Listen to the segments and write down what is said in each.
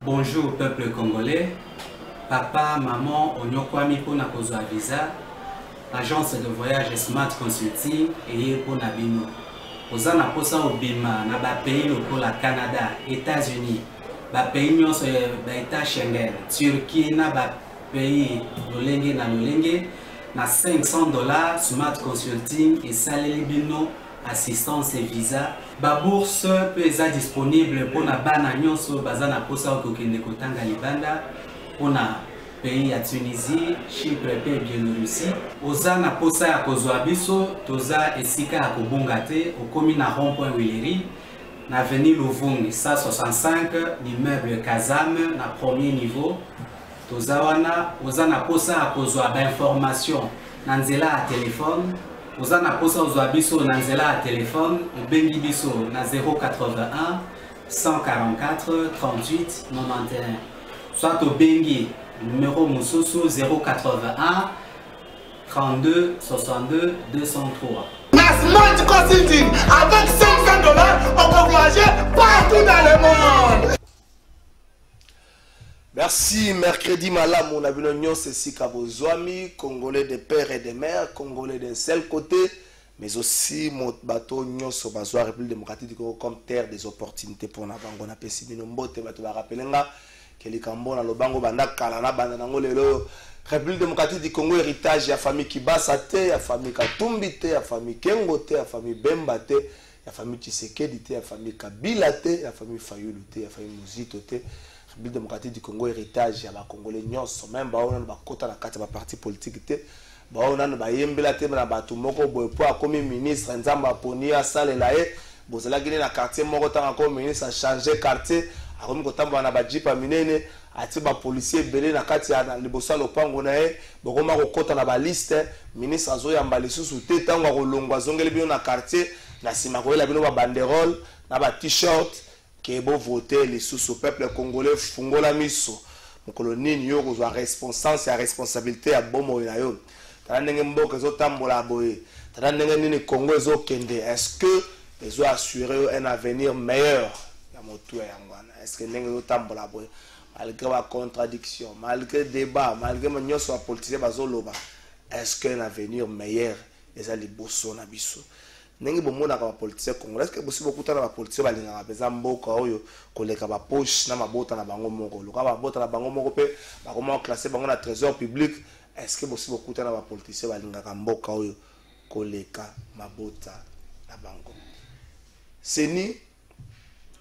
Bonjour peuple congolais, papa, maman, onyokwami pona kozwa visa, agence de voyage Smart Consulting et pour Nabino. Oza na posa obima na ba pays lokola Canada, États-Unis, ba pays nyonso ba état Schengen, Turquie na ba pays lolenge na $500 Smart Consulting et saleli bino assistance et visa. Ba bourse peut être disponible pour na bana nyonso bazana posa okokende kotanga libanda pour na pays ya Tunisie, Chypre et Biélorussie. Oza na posa ya kozwa biso toza esika ya kobonga te okomi na rond-point Willery na avenue Luvungi 165 l'immeuble Kazam na premier niveau. Toza wana oza na posa ya kozwa ba information na nzela ya téléphone. Oza na posa ozwa biso na nzela ya téléphone obengi biso na 081 144 38 91 soit obengi numéro mususu 081 32 62 203. Smart Consulting avec $500 on peut voyager partout dans le monde. Merci, mercredi malam, on a vu l'union, c'est Sikabozwami, Congolais de père et de mère, Congolais d'un seul côté, mais aussi mon bateau, Union sur Bazoa, République démocratique du Congo, comme terre des opportunités pour Nabango, on a pessi Minombote, bateau va rappeler que les Cambons, dans le Bango, Banaka, la Banango, République démocratique du Congo, héritage, il y a famille Kibasate, il y a famille Katumbite, il y a famille Kengote, il y a famille Bembate, il y a famille Tshisekedi, il y a famille Kabilate, il y a famille Fayuluté, il y a famille Muzitote. République démocratique du Congo héritage ya ba Congolais nyonso même ba ona ba kota na kati ba parti politique te ba ona ba yembela te na ba tumoko boy po akomi ministre nzamba poni asalela e bozala gine na quartier moko tanga ko ministre a changer quartier akomi kotamba na ba jipa minene ati ba policier belé na kati ya libosa lopango na e bokoma ko kota na ba liste ministre azoyamba lisusu te tango kolongwa zongeli bino na quartier na sima ko ela bino ba banderole na ba t-shirt que bon voter les sous peuple congolais fungola miso mokolo nini yo kozwa responsabilité ya bomo na yo tala ndenge mboka ezotambola boye tala ndenge nini Congo ezokende est-ce que ezo assurer un avenir meilleur ya motu ya ngwana est-ce que ndenge ezotambola boye malgré la contradiction malgré débat malgré nyonso ya politicien bazoloba est-ce que un avenir meilleur eza liboso na biso nengi bomona ka politicien congolais est-ce que possible kutana ba politicien balinga beza mboka oyo koleka ba poche na mabota na bango moko loka ba bota na bango moko pe ba comment classer bango na trésor public est-ce que possible kutana ba politicien balinga ka mboka oyo koleka mabota na bango seni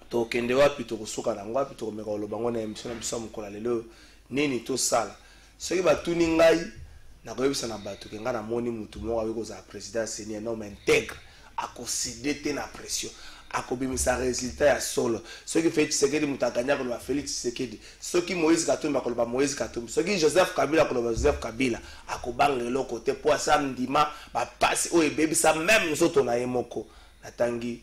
to kende wapi to kosuka na ngwapi to komeka lo bango na émission na biso mokola lelo nini to sala soki batuni ngai na koyebisa na bato kenga na moni mutu moko awe koza président seni un homme intègre à considérer la pression, à combimisa résultat ya solo. Ce qui fait Tshisekedi mutakanya ko ba Félix Tshisekedi, ce qui Moïse Katumbi ko ba Moïse Katumbi, ce qui Joseph Kabila ko ba Joseph Kabila, akobanga lo côté po samedima ba passe o ebebisa même nzoto na yemoko. Natangi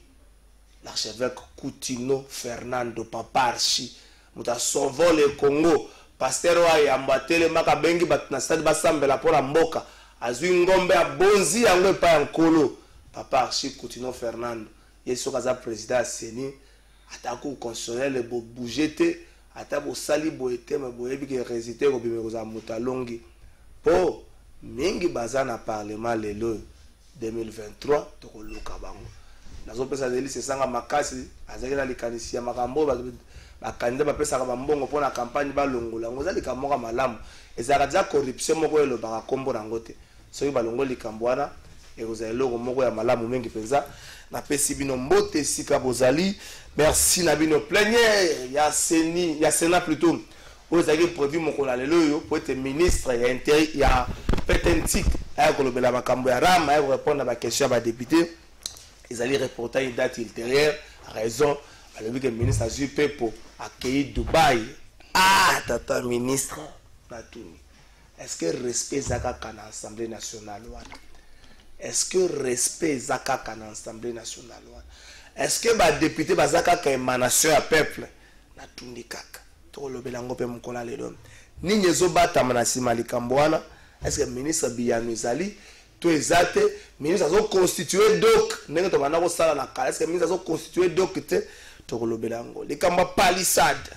l'archevêque Coutinho Fernando Paparchi, muta sauver le Congo, pasteur wa yambatele makabengi batna stade basambela pour la mboka, azwi ngombe ya bonzi yango pa ya nkolo. Papa Archie Coutinho Fernando, il est le président Seni, attaque constitutionnel le bougete, attaque au sali boete, mais boebi qui résidait au bimerosa mutalongi. Pour mingi bazana parlement le 2023, to le kabango. Nazo pesa deli c'est sanga makasi, azaki na likanisi ya makambo ba candidat ba pesa ka mbongo pour la campagne ba longola. Ngoza likamoka malamu. Ezaka za corruption moko elo ba kombo nangote. Soki ba longola likambwana et vous avez l'eau moko ya malamu mengi penza na pesi bino mbote sika bozali merci na bino plénière ya seni ya Sénat plutôt vous avez prévu mokola lelo yo pour être ministre ya intérieur ya petentique ay ko lobela makambo ya rama ay répondre à ma question ba député ils allaient reporter une date ultérieure raison alors que le ministre a eu pour accueillir Dubaï tata ministre natuni est-ce que respect zakaka na Assemblée nationale wana est-ce que respect zakaka na Assemblée nationale est-ce que ba député bazaka ka émanation ya peuple na tundi kaka to lobela ngope mukola lelo ninyi zo bata manasima likambo wana est-ce que le ministre Biyano Ezali tout exact ministre a constitué donc n'est que maintenant ça la carte est-ce que le ministre a constitué donc te to kolobela ngo les kamba palissade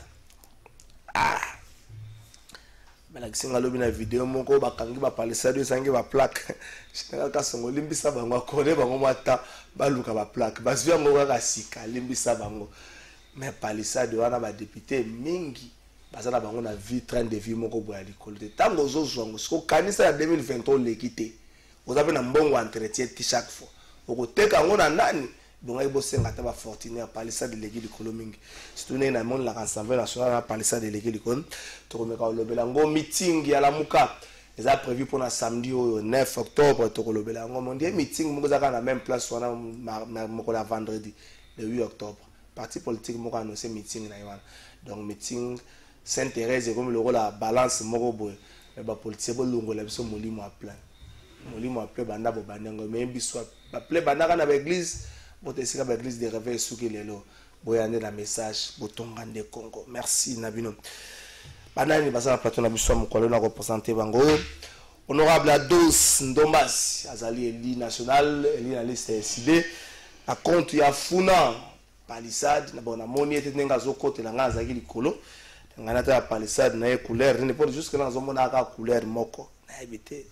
bala kisinga lobi na vidéo moko bakangi ba palissade esangi ba plaque shinga ka songo limbisa bango akole bango mata baluka ba plaque bazwi ngo ka sika limbisa bango mais palissade wana ba député mingi bazana bango na vie train de vie moko boya likolo te tango zozwango siko kanisa ya 2023 lekite ozabe na mbongo entretien ti chaque fois okoteka ngo na nani donc il bosse ngata ba fortuné palissade de l'église likolo mingi surtout na monde la assemblée nationale na palissade de l'église likolo to komeka lobela ngo meeting ya la muka eza prévu pour na samedi au 9 octobre to kolobela ngo mondie meeting moko zaka na même place wana moko la vendredi le 8 octobre parti politique moko annoncé meeting na yana donc meeting s'intéresse comme le rôle la balance moko boy mais ba politique bo longo la biso molimo a plein banda bo banango mais biso ba plein banda na l'église bote sika ba église de réveil souki lelo boyane la message botongande Congo merci nabino banani basala plateau na biso mokolo na représenter bango honorable Ados Ndombas azali eli national eli na liste SID a compte ya funa palissade na bona moni ete nenga zokote la ngaza ki likolo ngana ta palissade na couleur ne pour jusque na zomona ka couleur moko na ebite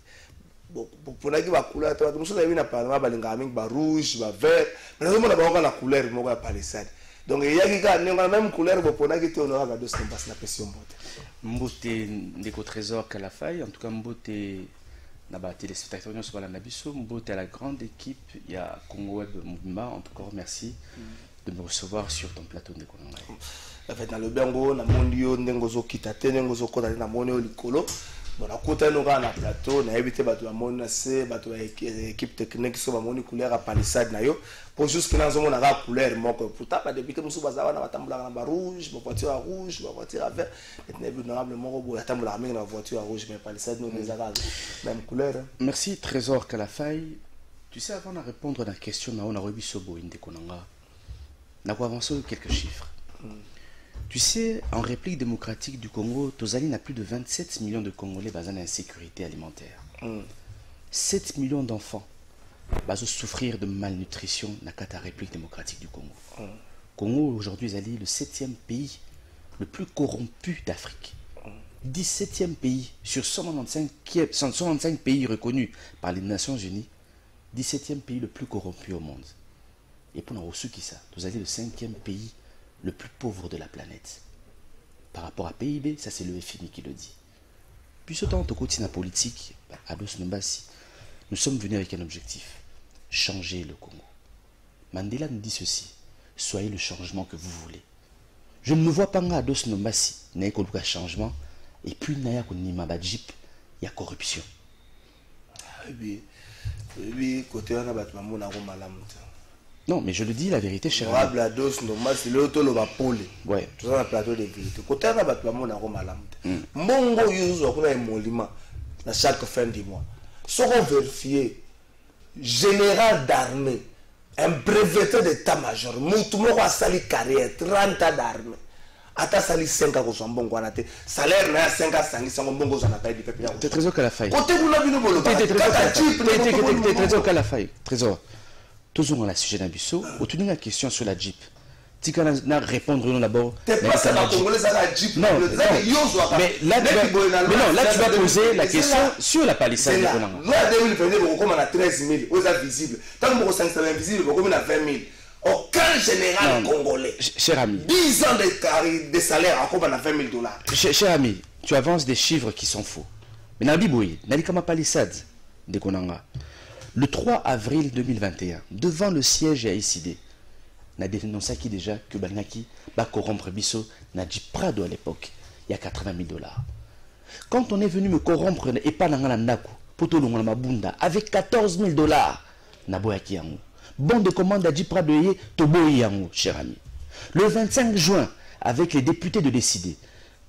pour na ki ba couleur to muso na bina pa balinga mingi ba rouge ba vert mais zomona ba na couleur moko ya palissade donc il y a qui a même couleur pour na ki te honorable Ados Ndombas na pression mbote Mbote ndeko trésor Kalafai, en tout cas Mbote na ba téléspectateurs nyonso bala na biso, Mbote à la grande équipe, il y a Congo Web Mouvement, en tout cas merci de me recevoir sur ton plateau ndeko nanga. En fait na le bengo na mondio ndengo zo kitate ndengo zo kota na monio likolo. Bon na kota no na plateau na éviter bato ba mona se bato équipe technique so ba moni couleur à palissade na yo pour juste que na zo mona ka couleur moko pour ta ba député musu bazawa na batambula na ba rouge ba voiture à rouge ba voiture à vert et honorable moko bo batambula na voiture à rouge mais palissade no les aga même couleur. Merci Trésor Kalafai. Tu sais avant de répondre à la question na on a rebi sobo ndeko nanga. Na ko avancer quelques chiffres. Tu sais, en république démocratique du Congo, Tozali n'a plus de 27 millions de Congolais basés en insécurité alimentaire. 7 millions d'enfants basés souffrir de malnutrition dans la république démocratique du Congo. Congo aujourd'hui est le 7e pays le plus corrompu d'Afrique. 17e pays sur 195 pays reconnus par les Nations Unies. 17e pays le plus corrompu au monde. Et pour nous reçu qui ça, Tozali le 5e pays le plus pauvre de la planète. Par rapport à PIB, ça c'est le FMI qui le dit. Puis ce temps, au quotidien politique, Ados Ndombas, nous sommes venus avec un objectif, changer le Congo. Mandela nous dit ceci, soyez le changement que vous voulez. Je ne me vois pas Ados Ndombas, n'a pas changement, et puis il y a il y a corruption. Oui, côté on a battu malam. Non, mais je le dis la vérité, cher ami. Honorable Ados Ndombas, c'est le tolo va pole. Ouais. Tout ça, un plateau de vérité. Côté on a battu malam. Mongo yuzo kuna emolima na chaque fin du mois. Si on vérifie, général d'armée, un breveté d'état-major, moutoumoko a sali carrière, 30 ans d'armée. Ata sali 5 ans ko mbongo na te. Salaire na 5 ans sangi sango mbongo za na kai di pepe. C'est Trésor Kalafai. Côté kuna bino bolo. Trésor Kalafai. Trésor. Toujours dans le sujet d'Abisso, au tout la question sur la Jeep. Tu peux répondre d'abord. Non, mais là tu vas poser la question sur la palissade. Là, 13 000, vous êtes visible. Tant que vous êtes invisible, vous êtes 20 000. Aucun général congolais. Cher ami. 10 ans de salaire, encore on a 20 000 $. Cher ami, tu avances des chiffres qui sont faux. Mais Nabi Boui, Nalikama palissade de Konanga. Le 3 avril 2021, devant le siège à ICD, on a dénoncé qui déjà que Banaki va corrompre Bisso, Nadji Prado à l'époque, il y a 80 000 $. Quand on est venu me corrompre et pas dans la Naku, Poto Mabunda, avec 14 000 $, Naboyaki Yango. Bon de commande à Prado Ye, Tobo Yango, cher ami. Le 25 juin, avec les députés de décider,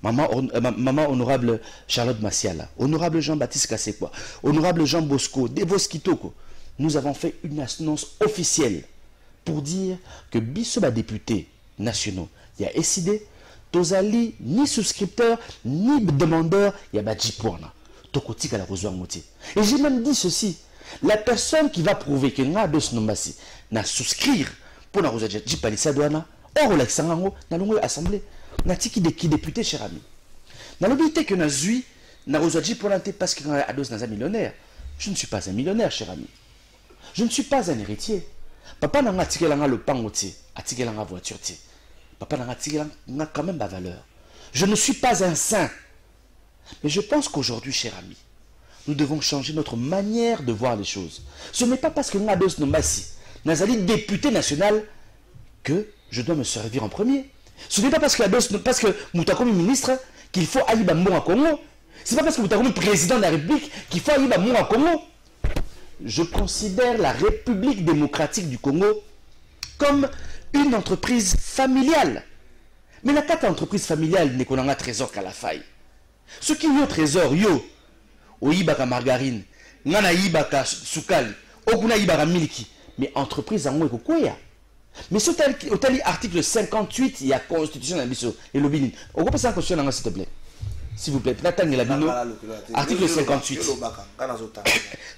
Maman honorable Charlotte Massiala, honorable Jean-Baptiste Kassekwa, honorable Jean Bosco, Devos Kitoko, nous avons fait une annonce officielle pour dire que Bissoba députés nationaux, il y a SID, Tozali, ni souscripteur, ni demandeur, il y a Badjipouana. tokotika la kozwa ngoti. Et j'ai même dit ceci, la personne qui va prouver que nga dos nombasi na souscrire pour na kozwa Dji Palissade wana or la kisangango na longo assemblée na tiki de qui député cher ami. Na l'obité que na zui na kozwa Dji Polante parce que nga dos na millionnaire. Je ne suis pas un millionnaire cher ami. Je ne suis pas un héritier. Papa n'a pas tiré le pangotier, a tiré la voiture. Papa n'a pas tiré quand même la valeur. Je ne suis pas un saint. Mais je pense qu'aujourd'hui, cher ami, nous devons changer notre manière de voir les choses. Ce n'est pas parce que Nados Nombasi, Nazali député national, que je dois me servir en premier. Ce n'est pas parce que Moutakomi ministre qu'il faut aller à Congo. Ce n'est pas parce que Moutakomi président de la République qu'il faut aller à Congo. Je considère la République démocratique du Congo comme une entreprise familiale. Mais la carte entreprise familiale n'est qu'on a un trésor qu'à la faille. Ce qui est au trésor, yo, au ibaka margarine, nana ibaka soukali, okuna ibaka miliki, mais entreprise en moi kokoya. Mais ce article 58, il y a constitution de la et le binin. On peut passer en constitution s'il te plaît. S'il vous plaît, article 58.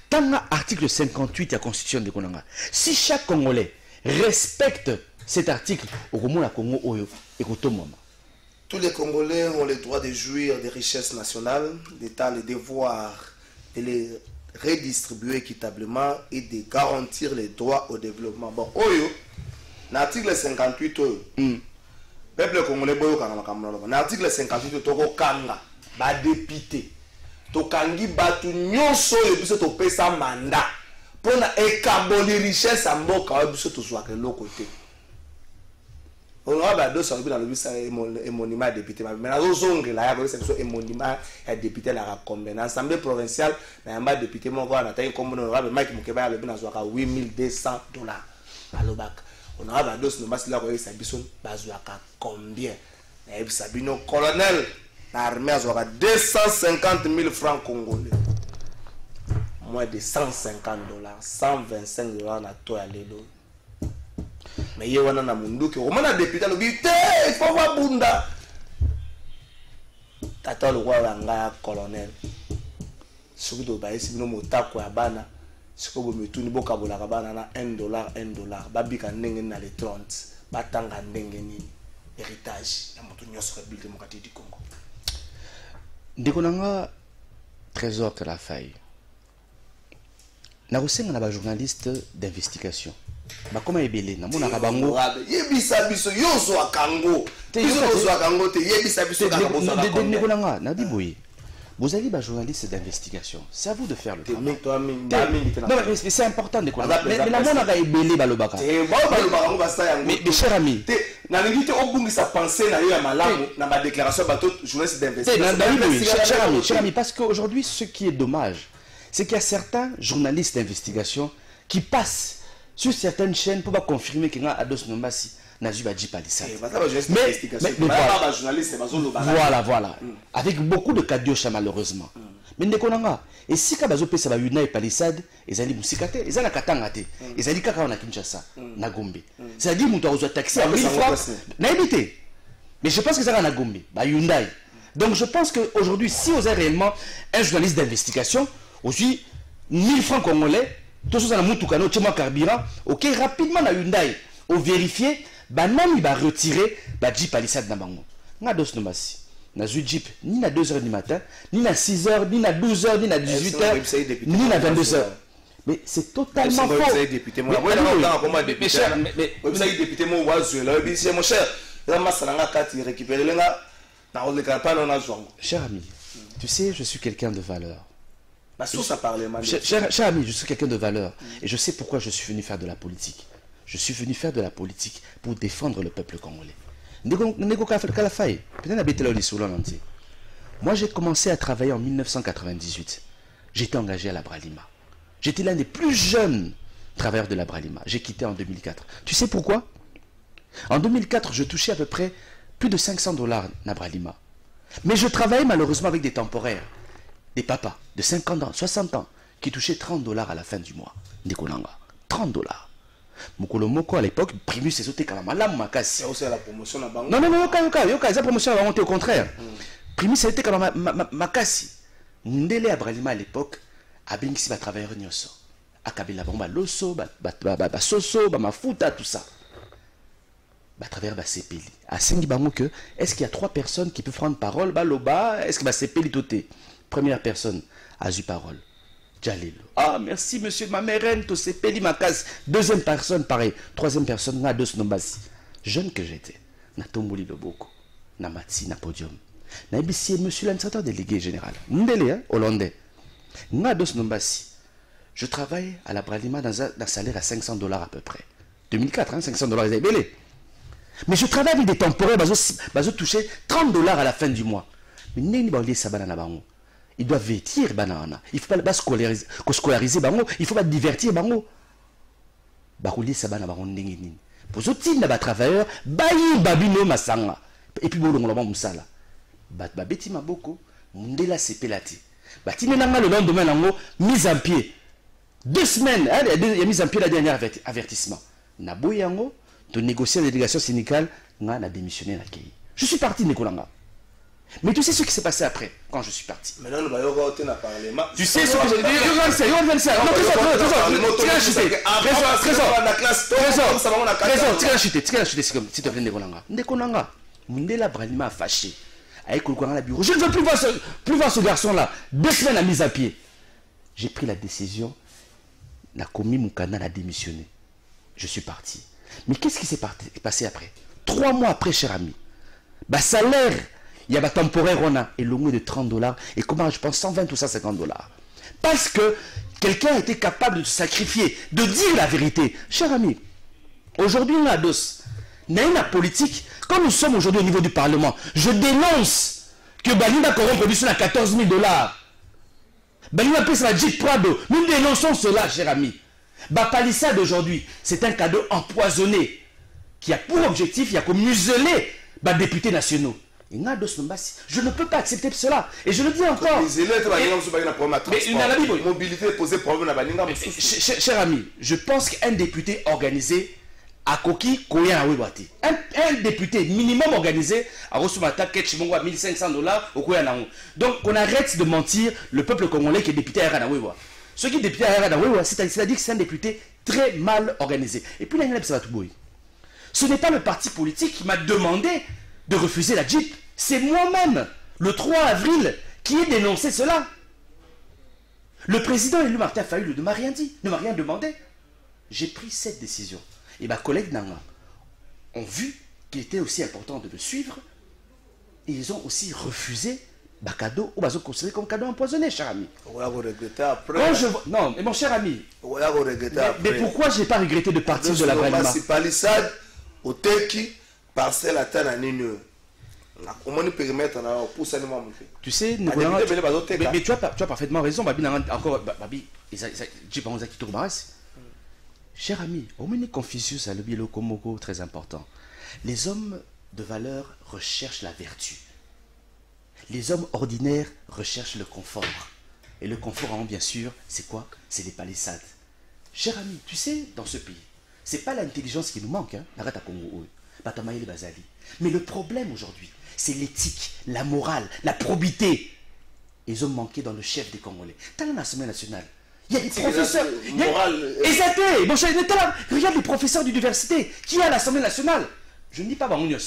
Tanga article 58 de la Constitution de Konanga. Si chaque Congolais respecte cet article, au Congo Oyo et tous les Congolais ont le droit de jouir des richesses nationales, l'État le devoir de les redistribuer équitablement et de garantir les droits au développement. Bon, Oyo, l'article 58 Oyo. Peuple congolais boyo kanga makambo. L'article 58 toko kanga ba député. To kangi batu nyonso yo biso to pesa mandat pour na ekaboli richesse amboka biso to zwa ke lokote. On a ba do so bi na lobisa monument député mais na zonge la ya ko c'est so monument ya député la rakombe na assemblée provinciale na yamba député moko na tayi kombo na ba Mike Mukeba ya lobi na zwa ka $8,200 alobaka. On a ba do so mbasi la ko yesa biso bazwa ka combien na yebisa bino colonel l'armée a 250 000 francs congolais. Moins de $150, $125 na to ya lelo. Mais il y a un mundu qui a député le dit il faut voir bunda. Tata le roi wanga colonel. Soki do ba esi bino motako ya bana. Siko bo metuni boka bola ka bana na $1. Babika ndenge na les 30. Batanga ndenge nini. Héritage ya moto nyos République démocratique du Congo. Ndekonanga trésor que la faille. Na kosenga na ba journaliste d'investigation. Ba koma ebele na mona kabango. Yebisa biso yozo akango. Yozo akango te yebisa biso ka bosa na kongo. Ndekonanga na biboye. Vous avez des journalistes d'investigation. C'est à vous de faire le travail. Non, mais c'est important de connaître. Mais la mona ka ebele balobaka. Mais cher ami, na ngité obungisa penser na yo ya malamu na ma déclaration bateau journaliste d'investigation. Cher ami, parce qu'aujourd'hui ce qui est dommage, c'est qu'il y a certains journalistes d'investigation qui passent sur certaines chaînes pour pas confirmer qu'il y a Ados Nombasi Nazuba Dji Palissade. Mais voilà. Avec beaucoup de kadiocha malheureusement. Mais ndekonanga et si ka bazo pesa ba Yuna et Palissade ezali musikate ezala katanga te ezali kaka na Kinshasa na Gombe. C'est-à-dire muto ozo taxi à 1000 francs na évité. Mais je pense que ça na Gombe ba Hyundai. Donc je pense que aujourd'hui si vous avez réellement un journaliste d'investigation aussi 1000 francs congolais tout ça na mutuka no tchema carburant OK rapidement na Hyundai au vérifier banani ba retirer ba Dji Palissade na bango. Nga dos Nombasi. Na Jeep, ni na 2h du matin, ni na 6h, ni na 12h, ni na 18h, ni na 22h. Mais c'est totalement faux. Cher ami, tu sais, je suis quelqu'un de valeur. Cher ami, je suis quelqu'un de valeur. Et je sais pourquoi je suis venu faire de la politique. Je suis venu faire de la politique pour défendre le peuple congolais. Moi, j'ai commencé à travailler en 1998. J'étais engagé à la Bralima. J'étais l'un des plus jeunes travailleurs de la Bralima. J'ai quitté en 2004. Tu sais pourquoi? En 2004, je touchais à peu près plus de $500 à Bralima. Mais je travaillais malheureusement avec des temporaires, des papas de 50 ans, 60 ans, qui touchaient $30 à la fin du mois. $30. Mokolo moko à l'époque, Primus c'est sauté comme malam makasi. C'est la promotion na bango. Non, yoka, la promotion va monter au contraire. Primus c'était comme makasi. Ndele Abralima à l'époque, a bien ici, travailleur nyoso. A Kabila, bon, loso, soso, mafuta, tout ça. Travailleur CPLI. A Sengi Bango que, est-ce qu'il y a 3 personnes qui peuvent prendre parole, loba, est-ce que CPLI toté? Première personne a eu parole. Jalilo. Ah, merci, monsieur ma mère, to CPLI ma case. Deuxième personne, pareil. Troisième personne, na dos nombasi. Jeune que j'étais, na tomboli loboko, na mati, na podium. Na ebisi, monsieur l'administrateur délégué général. Ndele, hein, hollandais. Na dos nombasi. Je travaille à la Bralima dans un salaire à $500 à peu près. 2004, hein, $500, ils avaient belé. Mais je travaille avec des temporaires, bazo toucher $30 à la fin du mois. Mais neni baouli sabana na bango. Ils doivent vêtir banana. Il ne faut pas scolariser bango, il faut pas divertir bango. Baouli sabana bango ndengi nini. Pour autres na ba travailleurs, bayi babino masanga. Et puis bolongo la musala. Babeti maboko, mundela sepelati. Batine nanga le lendemain nango mise en pied. 2 semaines, il y a mise en pied la dernière avertissement. Na boyango de négocier la délégation syndicale, nga na démissionné na Kei. Je suis parti Nekolanga. Mais tu sais ce qui s'est passé après, quand je suis parti. Maintenant, nous allons parler. Tu sais ce que j'ai dit. Regarde ça. S'il te plaît, Nekolanga. Nekolanga, Mundela Bralima a fâché. Avec le courant à la bureau. Je ne veux plus voir ce garçon-là. 2 semaines à mise à pied. J'ai pris la décision. La commis Moukana a démissionné. Je suis parti. Mais qu'est-ce qui s'est passé après? 3 mois après, cher ami. Salaire, il y a un temporaire, on a et de $30. Et comment je pense 120 ou $150. Parce que quelqu'un a été capable de se sacrifier, de dire la vérité. Cher ami, aujourd'hui, on a dos. La politique, quand nous sommes aujourd'hui au niveau du Parlement, je dénonce que Balinda corrompt produit à $14 000. Balinda paie la Jeep Prado. Nous dénonçons cela, cher ami. Palissade d'aujourd'hui, c'est un cadeau empoisonné qui a pour objectif, il y a comme museler les députés nationaux. Je ne peux pas accepter cela. Et je le dis encore. Mobilité posée problème à Balinga. Cher ami, je pense qu'un député organisé à Koki, Koya Wewati. Un député minimum organisé à Rosumata Ketchimongo à $1,500 au Koya Nango. Donc qu'on arrête de mentir le peuple congolais qui est député à Ranawewa. Ce qui est député à Ranawewa, c'est-à-dire que c'est un député très mal organisé. Et puis là, ce n'est pas le parti politique qui m'a demandé de refuser la Jeep. C'est moi-même, le 3 avril, qui ai dénoncé cela. Le président élu Martin Fayulu ne m'a rien dit, ne m'a rien demandé. J'ai pris cette décision. Et ma collègue Nanga ont vu qu'il était aussi important de le suivre. Et ils ont aussi refusé cadeau, ou considéré comme cadeau empoisonné, cher ami. Non, mais mon cher ami. Mais pourquoi je n'ai pas regretté de partir de la Bralima? C'est palissade, au Teki, parcelle à Tananinu. Tu sais, mais tu as parfaitement raison. Cher ami, Omeni Confucius a le bielo Komoko très important. Les hommes de valeur recherchent la vertu. Les hommes ordinaires recherchent le confort. Et le confort, bien sûr, c'est quoi? C'est les palissades. Cher ami, tu sais, dans ce pays, c'est pas l'intelligence qui nous manque, hein, mais le problème aujourd'hui, c'est l'éthique, la morale, la probité. Ils ont manqué dans le chef des Congolais. Dans l'Assemblée nationale, il y a des professeurs. Exactement. Bon, regarde les professeurs d'université qui est à l'Assemblée nationale. Je ne dis pas Bangonios.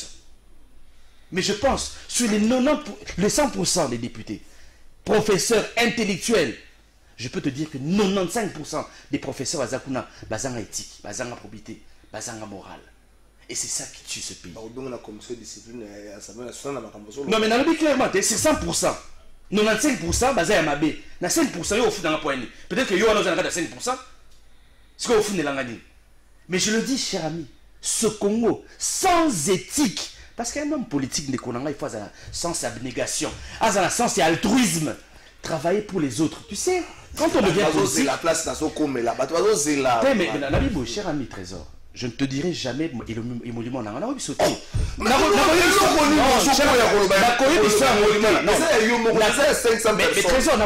Mais je pense, sur les 100% des députés, professeurs intellectuels, je peux te dire que 95% des professeurs à Zakuna, bazanga éthique, bazanga probité, bazanga morale. Et c'est ça qui tue ce pays. Non, mais dans le but clairement, c'est 100%. 95% bazanga mabé. Na 5% yo au fond dans la poignée. Peut-être que yo a 5%. C'est qu'au fond de l'angani. Mais je le dis, cher ami, ce Congo, sans éthique, parce qu'un homme politique de Konanga, il faut avoir sens abnégation, avoir sens et altruisme, travailler pour les autres. Tu sais, quand on devient politique, la place dans son comé là, mais la Bible, cher ami Trésor, je ne te dirai jamais émolument on a sauté. Mais Trésor,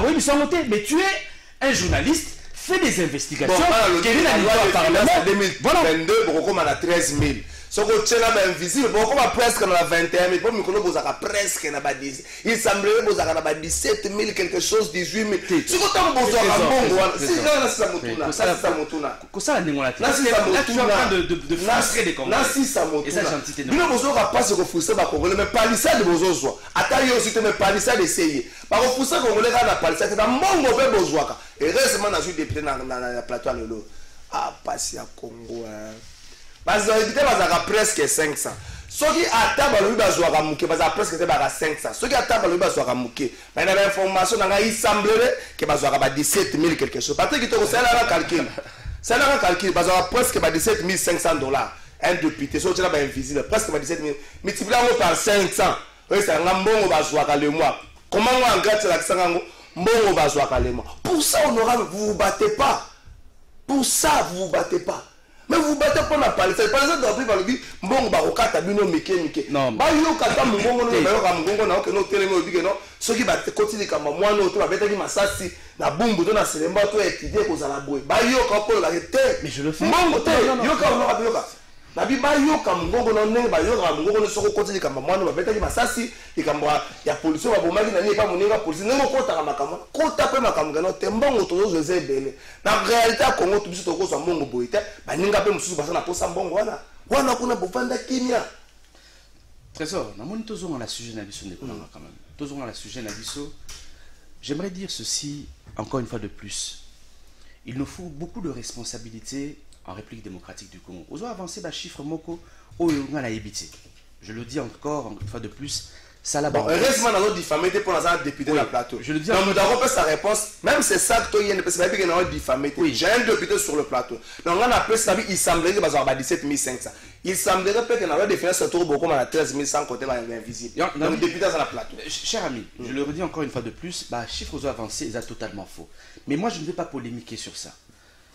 mais tu es un journaliste, fais des investigations. Quelle est la loi au Parlement 2022 pour qu'on a 13 000. Ce que tu as invisible, bon, comme presque dans la 21 000, comme nous avons presque dans la 10 il semblerait que vous avez 17 000 quelque chose, 18 000. Ce que tu as besoin de bon, si tu as ça motuna, ça c'est motuna. Ça n'est pas là, c'est là tu es en train de frustrer des Congolais. Là, si ça motuna. Et ça gentilité non. Nous avons besoin pas se frustrer les Congolais, mais palissade de besoin. Attends, aussi te mais palissade d'essayer. Par contre, frustrer les Congolais dans palissade, dans mon mauvais besoin. Et récemment, dans une député dans la plateau à l'eau. Ah, pas si à Congo. Parce que presque 500. Ceux qui attendent le besoin mouké, parce que presque 500. Ceux qui attendent le besoin mouké, mais dans l'information, il semblerait que besoin 17 000 quelque chose. Parce que c'est là un calcul. C'est là un calcul. Parce que presque 17 500 $. Un député, c'est là invisible. Presque 17 000. Multiplié par 500. C'est un bon besoin le mois. Comment on engage l'accent bon besoin le mois. Pour ça, honorable, vous ne vous battez pas. Pour ça, vous ne vous battez pas. Mais vous battez pas dans palais. Par exemple, dans le par le but, bon, bah, au cas tabino, mike. Non. Bah, yo, kata, mon bon, non, que non, télémo, dit que non. Ceux qui battent, continuent comme moi, non, tu vas mettre ma sassi, la bombe, dans la célébrement, tu es étudié aux alaboués. Bah, yo, quand on l'a été. Mais je le fais. Mon côté, yo, quand on l'a yoka. Nabi ba yo comme gongo non ne ba yo comme gongo no soko continue comme moi no ba beta ki masasi et comme ya police ba bomaki na ni pas moninga police ne ko ta makama ko ta pe makama no tembongo to zo zebele na réalité Congo tout biso to ko so mbongo boite ba ninga pe mususu basa na posa mbongo wana kuna bofanda kimia Trésor na moni tozo na sujet na biso ndeko na quand même tozo na sujet na biso. J'aimerais dire ceci encore une fois de plus. Il nous faut beaucoup de responsabilités en République démocratique du Congo. Aux avancé bas chiffre moko au na ebiti. Je le dis encore une fois de plus, ça là. Bon, heureusement dans notre diffamé pour la député de la plateau. Je le dis. Non, nous avons fait sa réponse. Même c'est ça que tu as parce que nous avons diffamé. Oui, j'ai un député sur le plateau. Donc on a appelé ça, il semblerait que bazar 17 500. Il semblerait que nous avons défini ce tour beaucoup à 13 100 côté invisible. Donc député sur la plateau. Cher ami, je le redis encore une fois de plus, bah chiffres aux avancés, c'est totalement faux. Mais moi je ne vais pas polémiquer sur ça.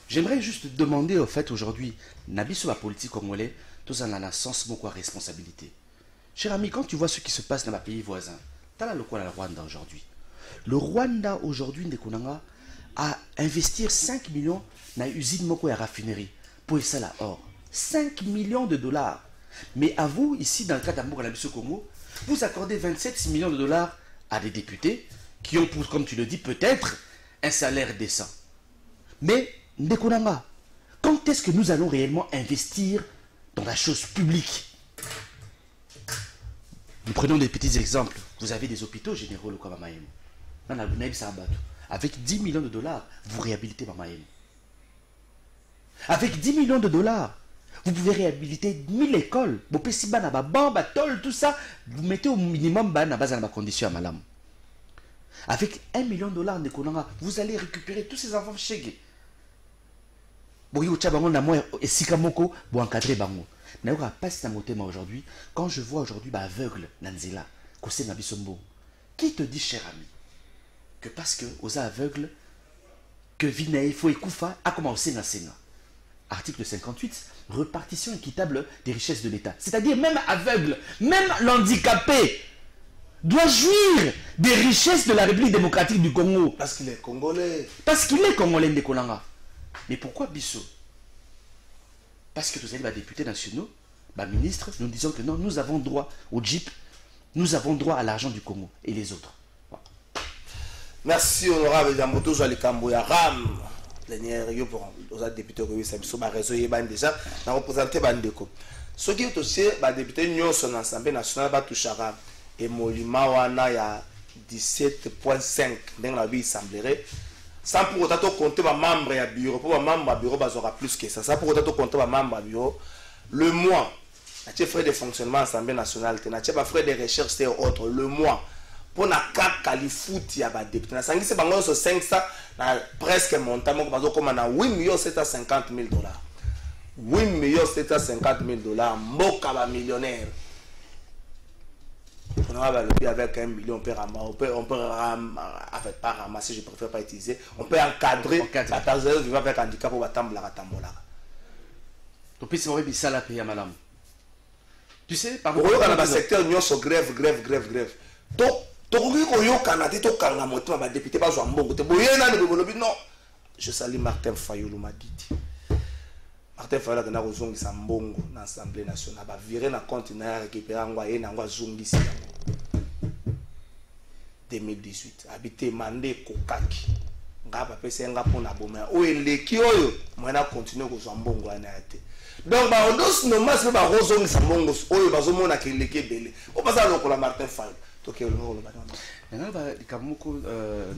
J'aimerais juste demander au fait aujourd'hui, Nabi sur la politique congolais, tous en a sens beaucoup à responsabilité. Cher ami, quand tu vois ce qui se passe dans les pays voisins, tu as le quoi le Rwanda aujourd'hui. Le Rwanda aujourd'hui, a investir 5 millions dans l'usine moko à raffinerie pour ça la or. 5 millions de $. Mais à vous, ici, dans le cas d'Amour à la Congo, vous accordez 27 millions de $ à des députés qui ont, pour, comme tu le dis, peut-être un salaire décent. Mais Ndekonanga, quand est-ce que nous allons réellement investir dans la chose publique? Nous prenons des petits exemples. Vous avez des hôpitaux généraux au Kabamaïm. Avec 10 millions de $, vous réhabilitez Mamaïm. Avec 10 millions de $, vous pouvez réhabiliter 1000 écoles. Tout ça, vous mettez au minimum dans conditions à Malam. Avec 1 million de $, vous allez récupérer tous ces enfants chez aujourd'hui, quand je vois aujourd'hui aveugle Nanzela, qui te dit, cher ami, que parce que aux aveugles, que Vinae Foekoufa a commencé à Sénat. Article 58, repartition équitable des richesses de l'État. C'est-à-dire même aveugle, même l'handicapé doit jouir des richesses de la République démocratique du Congo. Parce qu'il est congolais. Parce qu'il est congolais de Kolanga. Mais pourquoi Bissot? Parce que vous avez des députés nationaux, des ministres, nous disons que non, nous avons droit au Jeep, nous avons droit à l'argent du Congo et les autres. Bon. Merci honorable Jamboto Zalikambo ya Ram. Dernier pour les députés qui sont réseau déjà, nous représenté Bandeko. Ce qui est aussi les députés nous sont dans l'Assemblée nationale Batouchara et Molima wana ya 17.5 dans la vie semblerait. Sans pour autant compter ma membre à bureau, pour ma membre à bureau, aura plus que ça. Sans pour autant compter ma membre à bureau, le mois, tu frais de fonctionnement à l'Assemblée nationale, tu as frais de recherche et autres, le mois, pour na cap califout, il y a des députés. Ça c'est pas sur 500, presque montant, comme on a 8 750 000 $. 8 750 000 $, Moka millionnaire. On va le avec 1 million, on peut pas ramasser, je préfère pas utiliser. On peut encadrer la personne vivant avec handicap pour attendre la tambola. Tu sais, par exemple, dans le secteur, nous sommes grève. Donc, non, je salue Martin Fayoulou Madidi. Martin Fayulu akenda kozongisa mbongo na Assemblée nationale ba virer na compte na récupérer ngwa ye na ngwa zongisi 2018 habité mandé kokaki ngaba pesa nga pona boma o eleki oyo mwana continuer kozwa mbongo ana ate donc ba ondos no mas ba kozongisa mbongo oyo bazomona ke eleki belé o pasa lokola Martin Fayulu toke lo ba non ba kamoko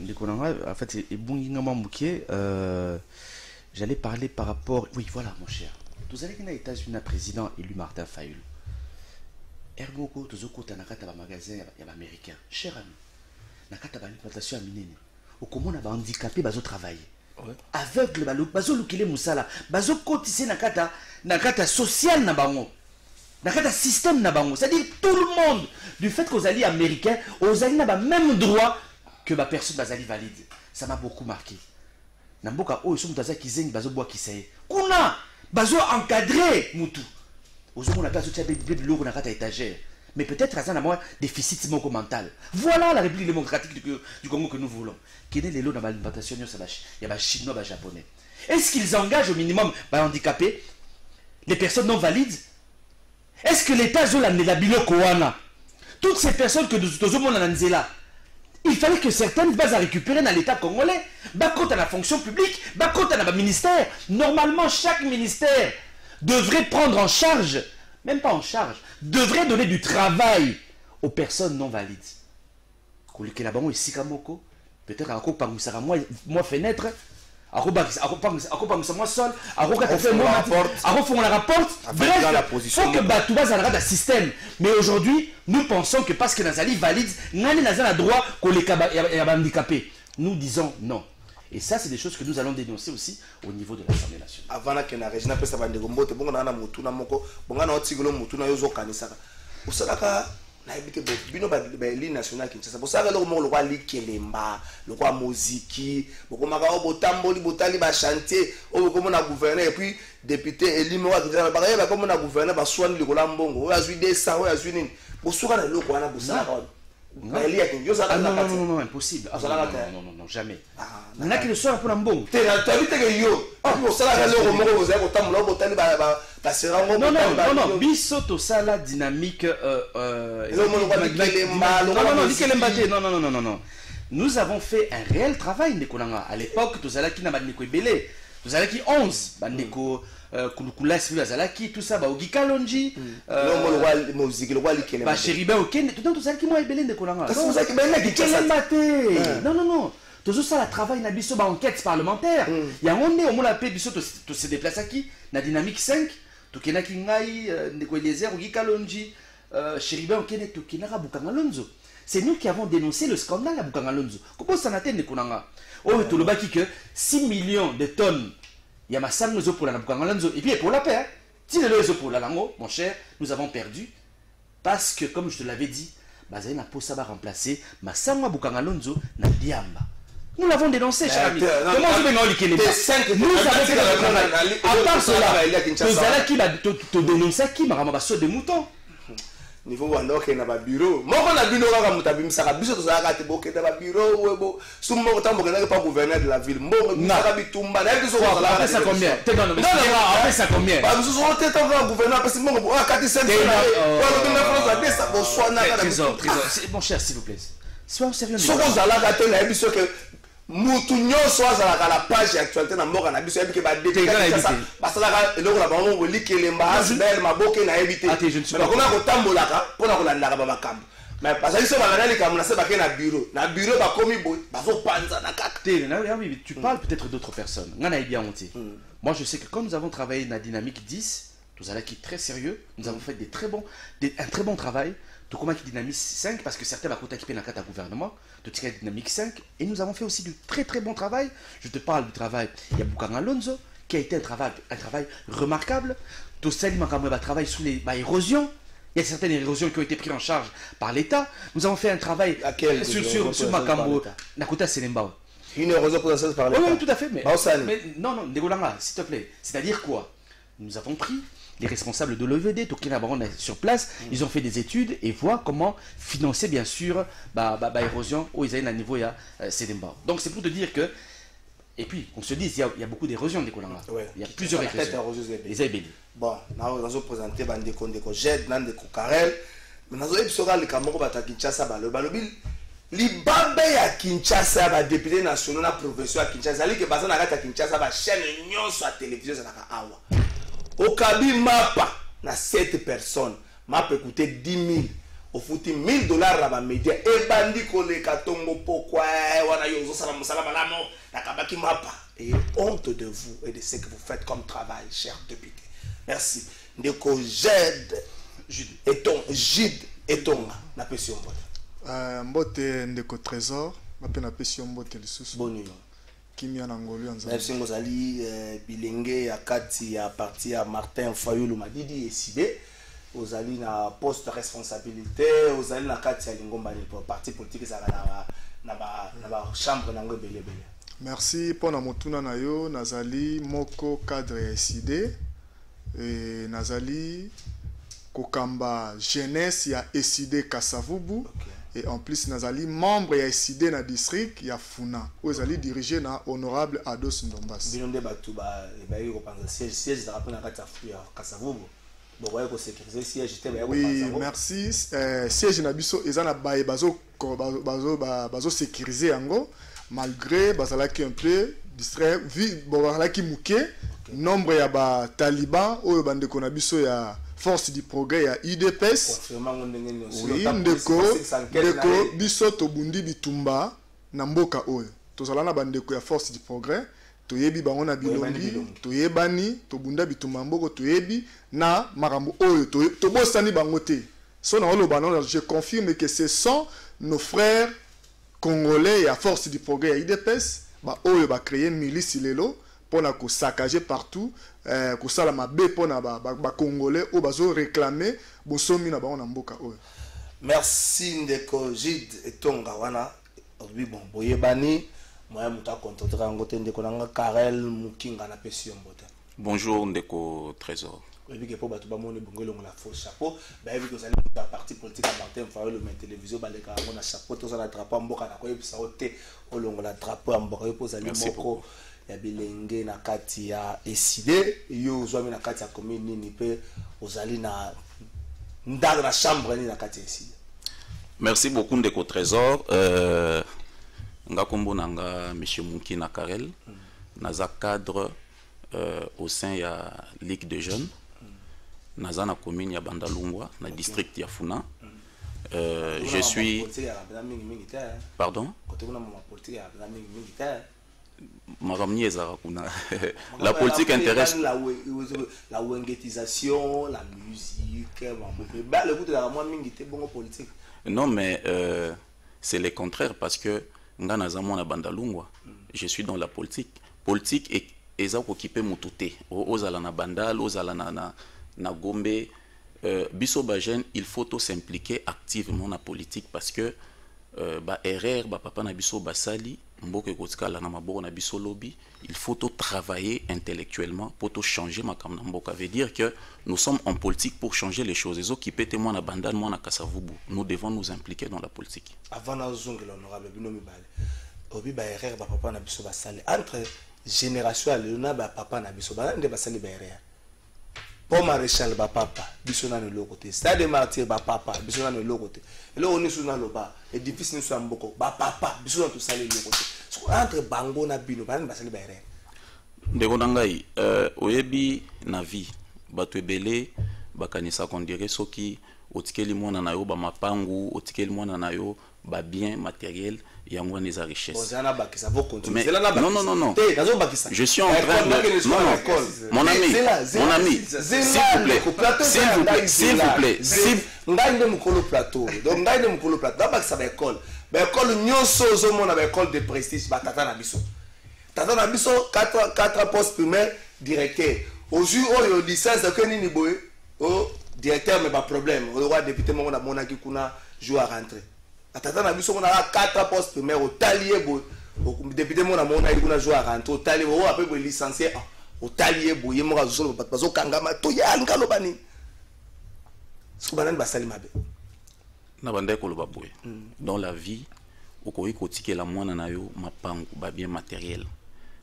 ndikonanga en fait et bunginga mamuke j'allais parler par rapport... Oui, voilà, mon cher. Tous allez aux États-Unis, un président élu Martin Fayulu. Ergo, tous aux côtés, dans un magasin, il y a américain. Cher ami, dans une plantation à Minene, au comment on a handicapé, bazo travailler. Aveugle, bazo lukile musala, bazo cotiser dans kata social na bango. Dans kata système na bango. C'est-à-dire tout le monde, du fait qu'aux alliés américains, aux alliés n'ont pas même droit que ma personne bazali valide. Ça m'a beaucoup marqué. Namboka o so mutaza kizengi bazo boa kisaye kuna bazo encadrer mutu ozo mona place tu as des logo na kata étagère mais peut-être azana moi déficit mental. Voilà la République démocratique du Congo que nous voulons. Quel est les lots dans l'alimentation il y a chinois ba japonais. Est-ce qu'ils engagent au minimum ba handicapés les personnes non valides? Est-ce que l'État zo la biloko wana toutes ces personnes que nous mona na nzela il fallait que certaines bases à récupérer dans l'État congolais. Bah, quand à la fonction publique, bah, quand à la ministère. Normalement, chaque ministère devrait prendre en charge, même pas en charge, devrait donner du travail aux personnes non valides. Peut-être à quoi moi fenêtre, à quoi moi sol, à quoi on la rapporte. Bref, il faut que tout bas à système. Mais aujourd'hui, nous pensons que parce que Nazali valide, Nani Nazali a droit qu'on les handicapés. Nous disons non. Et ça, c'est des choses que nous allons dénoncer aussi au niveau de l'Assemblée nationale. Avant que la région puisse avoir des gombotes, bon, on a un mouton, on a un tigolo, mouton, on a un kanisaka. Au Salaka, on a habité Bino Bali national qui ça. Pour ça, le roi Likelemba, le roi Moziki, beaucoup de Botamboli, Botali, chantier, comme on a gouverné, et puis député Elimoa, comme on a gouverné, soigner le Golambongo, on a vu des sangs, on a vu une. Pour ça, le roi a non, non, impossible. Non, jamais. Il y a qui le soir pour un bon. Non, bisoto ça la dynamique. Non. Nous avons fait un réel travail, à l'époque, tous allons qui n'a pas de belé. Tous allons qui 11, bandeko. Kulukula Simi Azalaki, tout ça, Ogi Kalonji, Chéribin Oken, tout ça qui m'a ébélé de Kolanga. Non. Tout ça, le travail n'a pas enquête parlementaire. Il y a un moment où on a appelé Bisso de se déplacer qui, la dynamique 5, tout qui n'a qui n'aille, Neko Eliezer, Ogi Kalonji, Chéribin Oken, tout qui n'a pas Bukangalonzo. C'est nous qui avons dénoncé le scandale à Bukangalonzo. Comment ça n'a été Nekonanga? Oh, tout le baki que 6 millions de tonnes. Il y a ma sang pour la Bukangalanzo. Et puis pour la paix, si le réseau pour la lango, mon cher, nous avons perdu. Parce que, comme je te l'avais dit, Bazaï n'a pas ça remplacer ma sang Bukangalanzo na Diamba. Nous l'avons dénoncé, cher ami. Comment vous venez en les nous avons fait le travail. À part cela, qui va te dénoncer qui m'a ramassé des moutons. Niveau wano ke na ba bureau moko na bino kaka mutabimisa biso tozaka te boketa ba bureau webo sumo kotambo ke pas gouverneur de la ville moko na bitumba na biso ko la après ça combien après ça combien ba biso so te to gouverneur parce que moko akati sen wala tuna France de ça bo swana ka trésor mon cher s'il vous plaît sois sérieux so ko zala ka te na biso ke mutu nyonso azalaka la page actualité na mboka na biso yebike ba détailler ça basalaka eloko na bango likelemba asbel maboke na ebité mais bakona kotambolaka pona kolandaka ba makambo mais parce que so bangana likambo na se bakena na bureau bakomi boy bazopanza na kaka oui tu parles peut-être d'autres personnes ngana bien honte moi je sais que comme nous avons travaillé na dynamique 10 tous allés qui est très sérieux nous avons fait un très bon travail tout comme qui dynamique 5 parce que certains vont équiper dans le cadre gouvernement de tirer dynamique 5 et nous avons fait aussi du très bon travail. Je te parle du travail il y a Bukanga Alonso qui a été un travail remarquable. Tout ça il va travailler sous les érosions. Il y a certaines érosions qui ont été prises en charge par l'État. Nous avons fait un travail sur Makambo Nakota Selemba. Une érosion potentielle par l'État. Oui, tout à fait mais non Ndegolanga s'il te plaît. C'est-à-dire quoi? Nous avons pris les responsables de l'EVD, Tokina Baron sur place, ils ont fait des études et voient comment financer bien sûr l'érosion où ils avaient un niveau à Sedemba. Donc c'est pour te dire que Et puis, on se dit, il y a beaucoup d'érosion de Kolanga. Ouais. Il y a plusieurs érosions. Les Ebele. Bon, nous allons présenter Bandeko Ndeko Jed, Nandeko Karel. Mais nous allons les Kamoko Bata Kinshasa, Balobil. Libambe ya Kinshasa, ba député national na professeur à Kinshasa, ali ke baza na kata Kinshasa ba chaîne nyonso à télévision za na awa. Okabi mapa na 7 personnes, mapa écouter 10 000. Au foutu $1000 à ma média et bandi koleka tongo pourquoi wana yozo sala musala malamo nakabaki mapa et honte de vous et de ce que vous faites comme travail cher député. Merci. Ndeko Jed et ton na pession mbote. Mbote ndeko trésor, mape na pession mbote lisusu. Bonne nuit. Kimia na ngolu nzambe. Merci ngozali bilenge ya kati ya parti ya Martin Fayulu Madidi décidé. Aux alliés na poste de responsabilité, aux alliés na kati ya lingomba pour parti politique ça na chambre na ngo belé. Merci pour na motuna na yo nazali moko cadre SID et nazali kokamba jeunesse ya SID Kasavubu et en plus nazali membre ya SID na district ya Funa aux alliés dirigé na honorable Ados Ndombas. Bilonde batu ba yi ko panza siège za rapena kati ya Kasavubu. Oui, merci. Siège nabiso ezana bae bazo sécuriser yango malgré bazalaki un peu distrait vi bazalaki muke nombre ya ba taliban oyo bandeko nabiso ya force du progrès ya UDPS. Oui, ndeko biso tobundi bitumba na mboka oyo. Tozala na bandeko ya force du progrès. Toyebi bango na bilongi toyebani tobunda bitumba mboko toyebi na makambo oyo tobosani bango te so na oloba non je confirme que ce sont nos frères congolais ya force du progrès ya IDPS ba oyo ba créer milice lelo pona ko saccager partout ko sala mabe pona ba congolais o bazo réclamer bosomi na bango na mboka oyo. Merci ndeko Jid etonga wana obi bon boyebani. Bonjour Ndeko Trésor. Merci beaucoup Ndeko Trésor. Ngakombo nanga monsieur Moukina Karel naza cadre au sein ya Ligue de jeunes naza na commune ya Bandalungwa na district ya Funa. Je suis pardon la politique intéresse la wengetisation la musique non mais c'est le contraire parce que je suis dans la politique. Politique est occupé moutouté. Ozala na bandal, ozala na gombe. Biso bajen, il faut s'impliquer activement dans la politique parce que ba erreur ba papa na biso basali mboke kotika la na maboko na biso lobby, il faut travailler intellectuellement pour changer ma kamna mboka. Veut dire que nous sommes en politique pour changer les choses. Les occupés témoins na bandal moi na Kasavubu. Nous devons nous impliquer dans la politique. Avant na zongela honorable binomi bale. Obi ba erreur ba papa na biso basali entre génération à l'una ba papa na biso ba nde basali ba erreur. Pour maréchal ba papa biso na le côté. Stade de martyr ba papa biso na le côté. Et là on est sous na loba édifice ni so mboko ba papa biso na to sali le côté. Entre bango na bino ba basali ba erreur. Ndeko nangai oyebi na vie bato ebele bakanisa kondire soki otikeli mwana na yo ba mapangu otikeli mwana na yo ba bien matériel yango neza richesse. Mais, non. Je suis en train de non. Mon ami, s'il vous plaît. Ngainde mukolo plateau. Donc ngainde mukolo plateau. D'abord ça va école. Ba école nyonso zo mona ba école de prestige ba tata na biso. Tata na biso 4 postes primaires directeur. Au jour où il licence que nini boy au directeur mais pas problème. Le roi député mon na mona ki kuna joue à rentrer. Tata na biso mona 4 postes primaires au talier boy. Député mon na mona kuna joue à rentrer au talier au après boy licencié au talier boy mo ka zo pas zo kangama to ya ngalo bani. Soubanan basali mabe. Na bande ko lo baboy. Dans la vie okoyi kotike la mwana na yo mapangu ba bien matériel.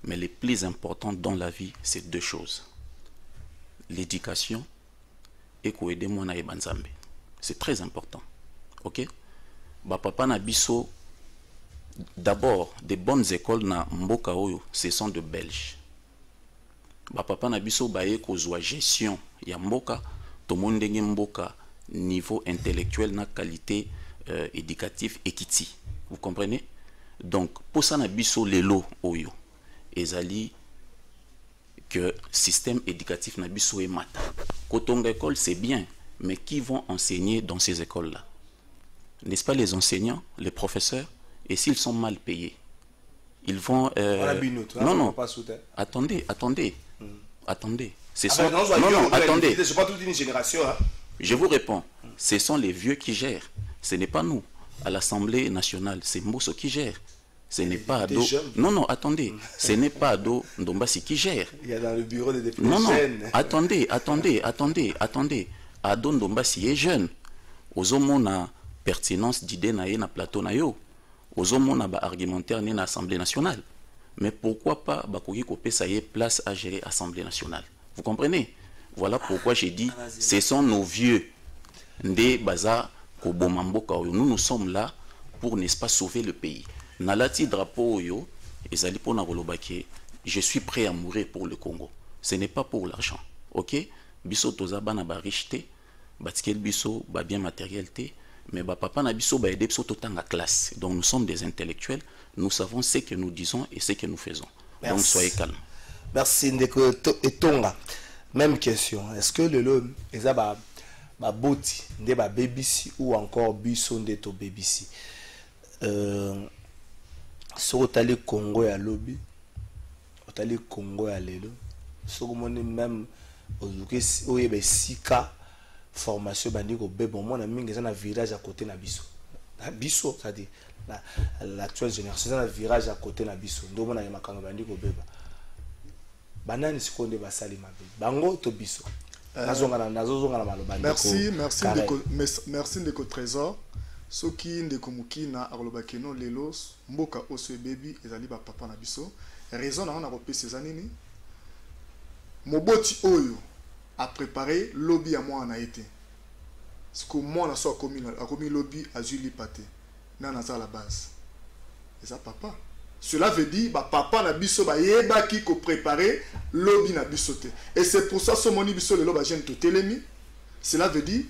Mais le plus important dans la vie, c'est 2 choses. L'éducation et aider moi na ebanzambe. C'est très important. OK? Ba papa na biso, d'abord des bonnes écoles na mboka oyo, ce sont de Belges. Ba papa na biso baye kozwa gestion ya mboka, to mondenge mboka niveau intellectuel na qualité éducative ekiti. Vous comprenez? Donc pour ça na biso lelo oyo ezali que système éducatif na biso e mata. Kotonga école c'est bien, mais qui vont enseigner dans ces écoles-là? N'est-ce pas les enseignants, les professeurs? Et s'ils sont mal payés, ils vont... non, non, attendez. Attendez. Attendez. C'est pas toute une génération. Hein? Je vous réponds. Ce sont les vieux qui gèrent. Ce n'est pas nous. À l'Assemblée nationale, c'est Mbosso qui gère. Ce n'est pas Ado... Non, non, attendez. Ce n'est pas Ado Ndombasi qui gère. Il y a dans le bureau des députés jeunes. Attendez. Ado Ndombasi est jeune. Ozomona pertinence d'idée na na plateau na yo. Ozomona ba argumentaire na l'Assemblée nationale. Mais pourquoi pas bakoki kopé ça y est place à gérer l'Assemblée nationale? Vous comprenez? Voilà pourquoi j'ai dit ce sont nos vieux. Nde baza kobomamboka oyo. Nous sommes là pour, n'est-ce pas, sauver le pays. Nalati drapeau yo ezali pona kolobaki je suis prêt à mourir pour le Congo. Ce n'est pas pour l'argent. OK? Biso toza bana ba richté, batikel biso ba bien matérialité. Mais papa na biso ba aider biso totanga classe. Donc nous sommes des intellectuels, nous savons ce que nous disons et ce que nous faisons. Merci. Donc soyez calmes. Merci Ndeko Etonga. Même question. Est-ce que le lot eza ba boti nde ba BBC ou encore biso nde to BBC? So tali Congo ya lobby, tali Congo ya lelo. So moni même ozuke oyebe sika formation bandi ko bebo mona mingi za na virage à côté na biso. Na biso, c'est-à-dire l'actuelle génération ça na virage à côté na biso. Ndo mona makanga bandi ko beba. Banani sikonde basali mabe. Bango to biso. Nazonga na maloba. Merci Ndeko Trésor. Soki Ndeko Mukina arlobakeno lelos mboka oso baby ezali ba papa na biso. Raison na kopesa zanini. Moboti oyo a préparé lobby à moi en Haïti. Ce que moi on a soit commis lobby à Julie Paté. Nana à la base. Et ça papa. Cela veut dire bah papa na biso ba yeba ki ko préparer lobby na bisoté. Et c'est pour ça ce moni biso le lobby jeune to telemi. Cela veut dire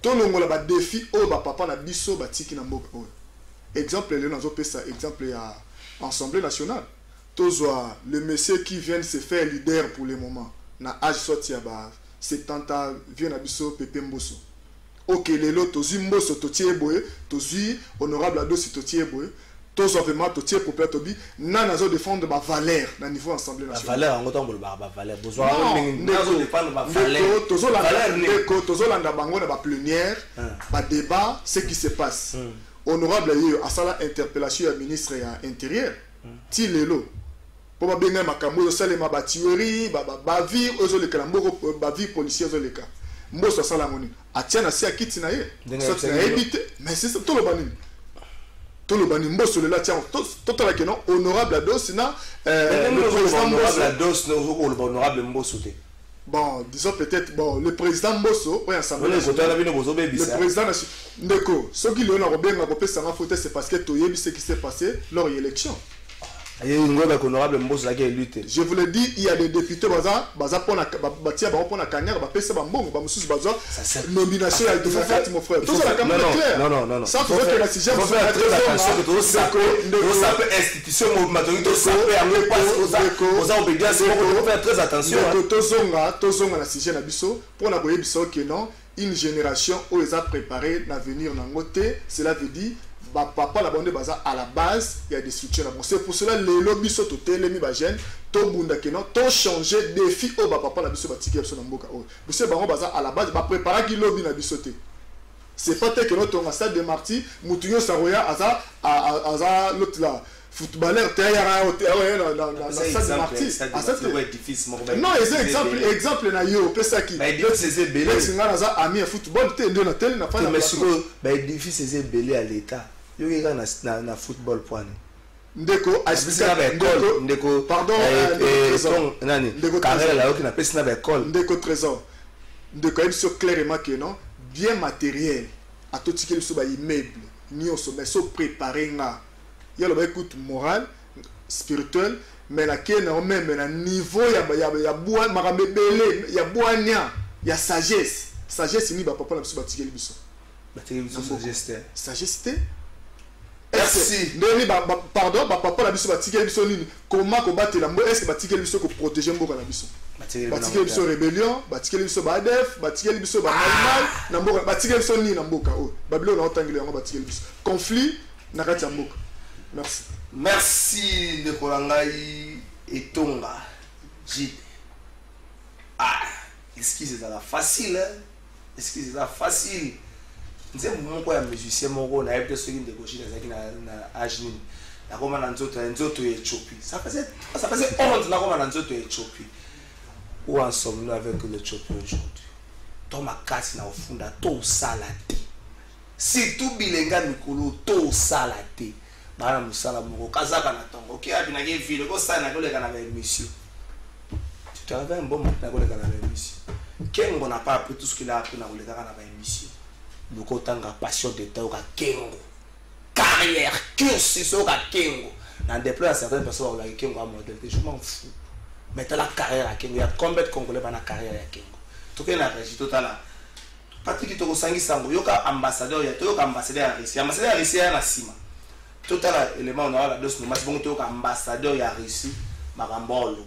tout le monde ba défi o ba papa na biso ba tiki na mboka o. Exemple le nazo pesa exemple à Assemblée nationale. Tozwa le monsieur qui vient se faire leader pour le moment. Na âge sorti ya ba 70 ans vient na biso Pepe Mbosso. OK lelo tozi Mbosso totie boye, tozi honorable Adosi totie boye, tozo vraiment totie populaire tobi na nazo défendre ba valeur na niveau Assemblée nationale. Valeur en autant ba valeur besoin nazo défendre ba valeur. Tozo landa bango na ba plénière, ba débat ce qui se passe. Honorable yo asala interpellation ya ministre ya intérieur. Ti lelo pour bien makambo salema ba tuerie ba vie ozo le kalamboko ba vie policier ozo le ka mboso sala ngoni atiana si akiti na ye so na éviter mais c'est tout le bani mboso le la tia tout la que non honorable Ados na le président honorable Ados no honorable mboso te bon disons peut-être bon le président Mbosso ouais ensemble le président ndeko soki le na robenga ko pesa nga faute c'est parce que toyebi ce qui s'est passé lors de l'élection. Je vous le dis, il y a des députés baza pour la batia pour la cagnac, pesa bambongo, bamusus baza nomination à deux fois mon frère. Tout ça la clair. Non. Ça faut faire la sixième. Faut faire très attention que tout ça peut institution majorité ça peut amener aux obédiences. Faut faire très attention. Tozonga la sixième abisso pour la boyer biso que non, une génération où ils a préparé l'avenir nangote, cela veut dire papa la bande baza à la base il y a des structures là. C'est pour cela les lobbies sont totelemi ba jeune to bunda keno to changer défi au papa la biso batiki biso na mboka o monsieur bango baza à la base ba préparer ki lobby na bisoté c'est pas que notre on stade de Marty mutunyo saroya aza l'autre là footballeur terre dans stade de Marty non exemple na yo pesa ki c'est belé c'est ngana za ami football te ndo na tel na mais siko ba édifice c'est belé à l'état. Na football point. Ndeko Ndeko pardon Ndeko carré là qui n'a pas signé l'école Ndeko trésor Ndeko est sur clairement que non bien matériel à tout ce qui est immeuble ni au sommet so préparé nga il y a le écoute moral spirituel mais la qui est même na niveau ya bois marambelé ya bois nia ya sagesse ni ba papa na biso batikeli biso sagesse merci ndeni pardon ba papa na biso batikeli biso nini comment combattre la est-ce que batikeli biso ko protéger mboka na biso batikeli biso rébellion batikeli biso ba ADF batikeli biso ba mal na mboka batikeli biso nini na mboka o babilo na otangeli yango batikeli biso conflit na kati ya mboka merci de kolangai etonga ji excusez ça facile excusez ça facile nze moko ya musicien moko na yebte soki ndeko chine zaki na age nini nakoma na nzoto ya Ethiopie ça faisait honte nakoma na nzoto ya Ethiopie où en sommes-nous avec l'Éthiopie aujourd'hui Thomas Kasi na ofunda to salate si tout bilenga mikolo to salate bana musala moko kazaka na tongo ok abina ke ville ko sana ko leka na émission tu avais un bon moment na ko leka na émission kengo n'a pas appris tout ce qu'il a appris na ko leka na émission le kotanga passion de temps ka kengo carrière cursus au ka kengo na déploie certaines personnes la kengo a modèle je m'en fous mais t'as la carrière à kengo il y a combien de congolais dans la carrière à kengo tout que na régie totala Patrick to sangi sango yoka ambassadeur ya to ambassadeur à Russie na sima total élément on a la dos mais bon to ambassadeur ya Russie marambolo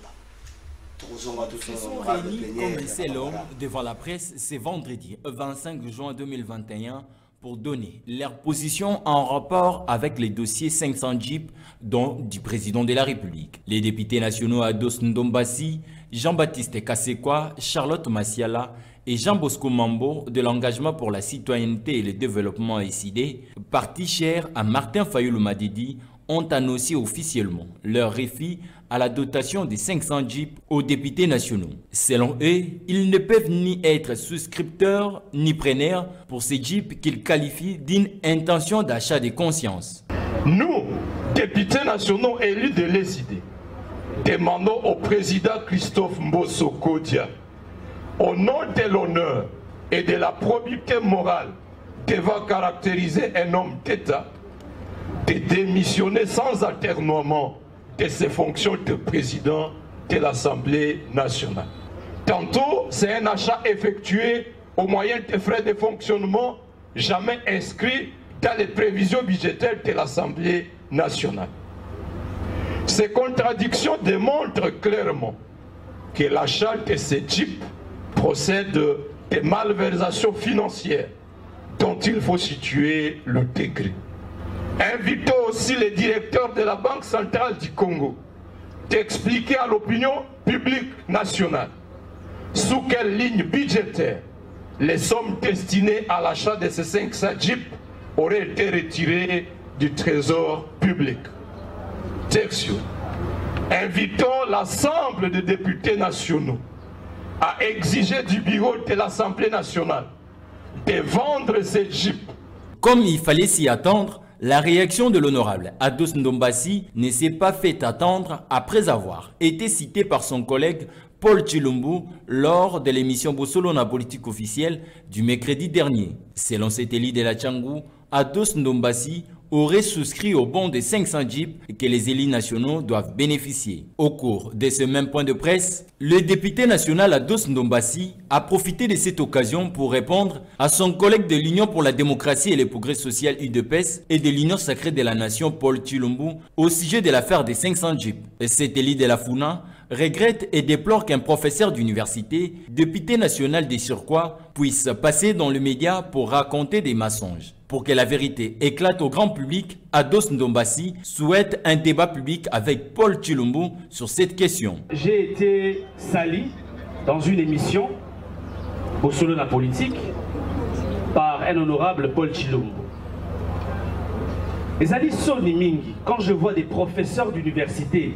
comme un seul homme devant la presse ce vendredi 25 juin 2021 pour donner leur position en rapport avec les dossiers 500 Jeep dont du président de la République. Les députés nationaux Ados Ndombasi, Jean-Baptiste Kasekwa, Charlotte Massiala et Jean-Bosco Mambo de l'engagement pour la citoyenneté et le développement SID, parti cher à Martin Fayulu Madidi, ont annoncé officiellement leur refus à la dotation de 500 Jeeps aux députés nationaux. Selon eux, ils ne peuvent ni être souscripteurs ni preneurs pour ces Jeeps qu'ils qualifient d'une intention d'achat de conscience. Nous, députés nationaux élus de l'ESID, demandons au président Christophe Mbosso Kodia, au nom de l'honneur et de la probité morale devant caractériser un homme d'État, de démissionner sans alternement de ses fonctions de président de l'Assemblée nationale. Tantôt, c'est un achat effectué au moyen de frais de fonctionnement jamais inscrits dans les prévisions budgétaires de l'Assemblée nationale. Ces contradictions démontrent clairement que l'achat de ces Jeeps procède de malversations financières dont il faut situer le degré. Invitons aussi les directeurs de la Banque centrale du Congo d'expliquer à l'opinion publique nationale sous quelle ligne budgétaire les sommes destinées à l'achat de ces 500 Jeeps auraient été retirées du trésor public. Tertio, invitons l'ensemble des députés nationaux à exiger du bureau de l'Assemblée nationale de vendre ces Jeeps. Comme il fallait s'y attendre, la réaction de l'honorable Ados Ndombasi ne s'est pas fait attendre après avoir été cité par son collègue Paul Tshilombo lors de l'émission Bossolona Politique officielle du mercredi dernier. Selon cet élit de la Tchangou, Ados Ndombasi aurait souscrit au bon de 500 Jeeps que les élus nationaux doivent bénéficier. Au cours de ce même point de presse, le député national Ados Ndombasi a profité de cette occasion pour répondre à son collègue de l'Union pour la démocratie et le progrès social UDPS et de l'Union sacrée de la nation Paul Tshilombo au sujet de l'affaire des 500 Jeeps. Cet élit de la Funa regrette et déplore qu'un professeur d'université, député national des surcroît, puisse passer dans le média pour raconter des mensonges. Pour que la vérité éclate au grand public, Ados Ndombasi souhaite un débat public avec Paul Tshilombo sur cette question. J'ai été sali dans une émission au solo de la politique par un honorable Paul Tshilombo. Les alis Soni Mingi, quand je vois des professeurs d'université,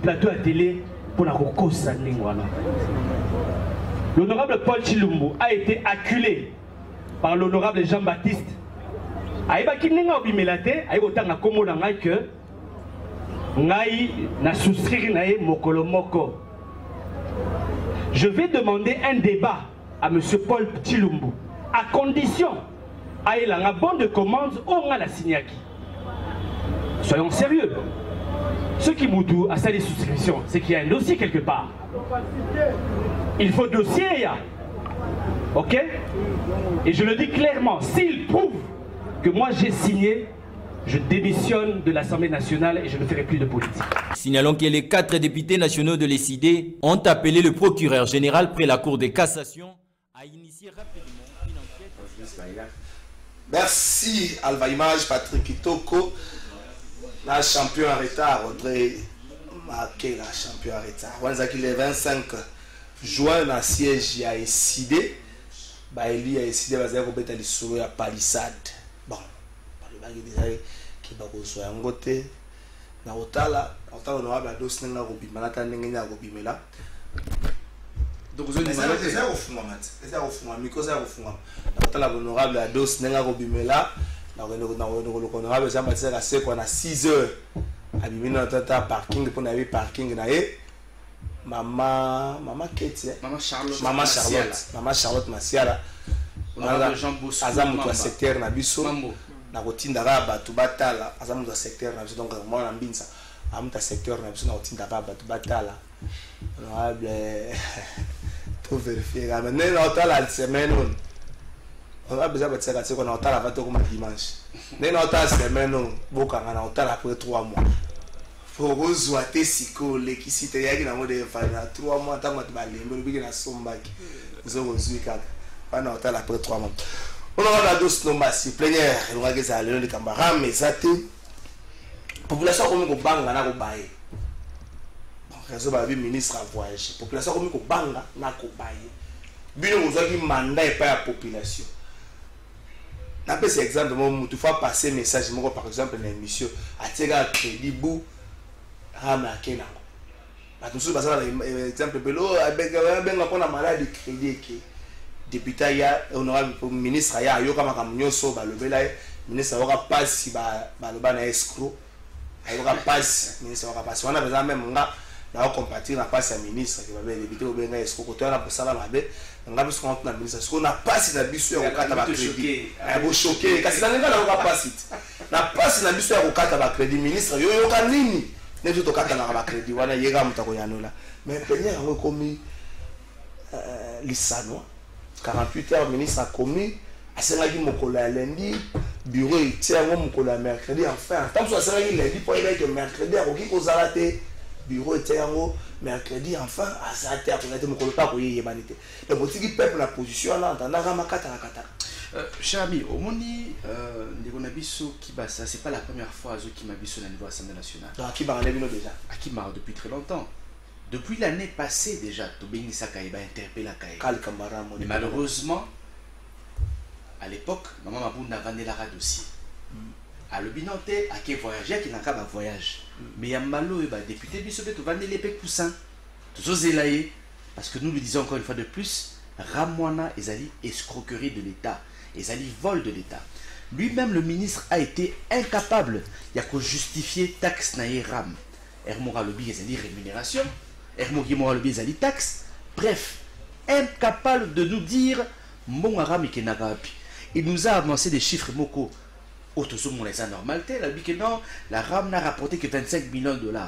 plateau à télé pour la Rokosa Ningwana. L'honorable Paul Tshilombo a été acculé par l'honorable Jean-Baptiste. Aïba Kininga Obimelate, Aïba Tanga Komo Nangai que ngai na souscrire nae mokolo moko. Je vais demander un débat à M. Paul Tshilombo, à condition à un bon de commande au la signaki. Soyons sérieux. Ce qui m'oudou à ça les souscriptions, c'est qu'il y a un dossier quelque part. Il faut dossier, ok? Et je le dis clairement, s'il prouve que moi j'ai signé, je démissionne de l'Assemblée nationale et je ne ferai plus de politique. Signalons que les 4 députés nationaux de l'ECD ont appelé le procureur général près la Cour de cassation à initier rapidement une enquête. Merci Alva Image, Patrick Kitoko, la champion en retard, Audrey Marqué, la champion en retard. On a le 25 juin, dans le siège à ECD. Il y a ECD, il y a des palissade. Bon, qui va reçoit un côté. Na otala on a dos nenga ko bimalata nenga ko bimela. Donc je disais ça au fond mat. Ça au fond miko ça au fond. Na otala honorable a dos nenga ko bimela. Na honorable ça matisa ka se ko na 6 heures. Abimina tata parking pour na parking na e. Mama Kate, Mama Charlotte Masiala. On Jean Bosso. Azam to secteur na biso. Na kotinda ka batu batala azamu za secteur na biso donc moi na mbinza amuta secteur na biso na kotinda ka batu batala honorable pour vérifier là mais na otala semaine on a besoin de ça c'est qu'on a otala va to comme dimanche na otala semaine on bokanga na otala après 3 mois pour kozwa te siko l'équité yaki na mode fa na 3 mois tant que ba lembe biki na sombaki zoko zuika na otala après 3 mois. On a la dose de plénière, on a des alliés de Cambara, mais ça la population comme au banga na kobaye. Réseau ba ministre a voyagé. Population comme au banga na kobaye. Bino ozaki mandat et pas la population. Na pe c'est exemple moi tu faut passer message moi par exemple dans émission atega crédit bou rama kena. Ba tout ça ça exemple belo benga pona malade crédit qui député ya honorable ministre ya yo kama kamnyoso balobela ministre oka passe baloba na escroc ayoka passe ministre oka passe wana besoin même nga na compatir na passe ya ministre ke babe député obenga escroc ko tona posala mabe nga biso compte na ministre parce qu'on a passe na biso ya kokata ba crédit abo choqué kasi na nga na oka passe na passe na biso ya kokata ba crédit ministre yo yoka nini ne to kata na ba crédit wana yega mutako yanola mais penya ngo komi lisano 48 heures, le ministre a commis, à ce moment-là, lundi, bureau il tient un mercredi, enfin, tant que ça lundi, pour aller que mercredi, à bureau il tient un mercredi, enfin, à ça, à mon pas pour y humanité. Donc, si le peuple la position là, on a ramakata la kata. Cher ami, au Moni, ça c'est pas la première fois qui m'a vu sur le niveau de l'Assemblée nationale. Qui m'a déjà À qui m'a depuis très longtemps. Depuis l'année passée déjà, Tobeni Sakaïba interpellé la Kaïba. Mais malheureusement, à l'époque, maman Mabou n'a pas la dossier. À l'obinante, à qui voyager, qui n'a qu'à voyage. Mais il y a malo, député Bissobé, tu vas aller les poussins. Tous zélaïs. Parce que nous le disons encore une fois de plus, Ramwana Ezali escroquerie de l'État. Ezali vol de l'État. Lui-même, le ministre, a été incapable. Il y a qu'à justifier taxe naïe ram. Hermora Lobby Ezali rémunération. Taxe. Bref, incapable de nous dire il nous a avancé des chiffres moko. La normalité, non, la RAM n'a rapporté que 25 millions de $.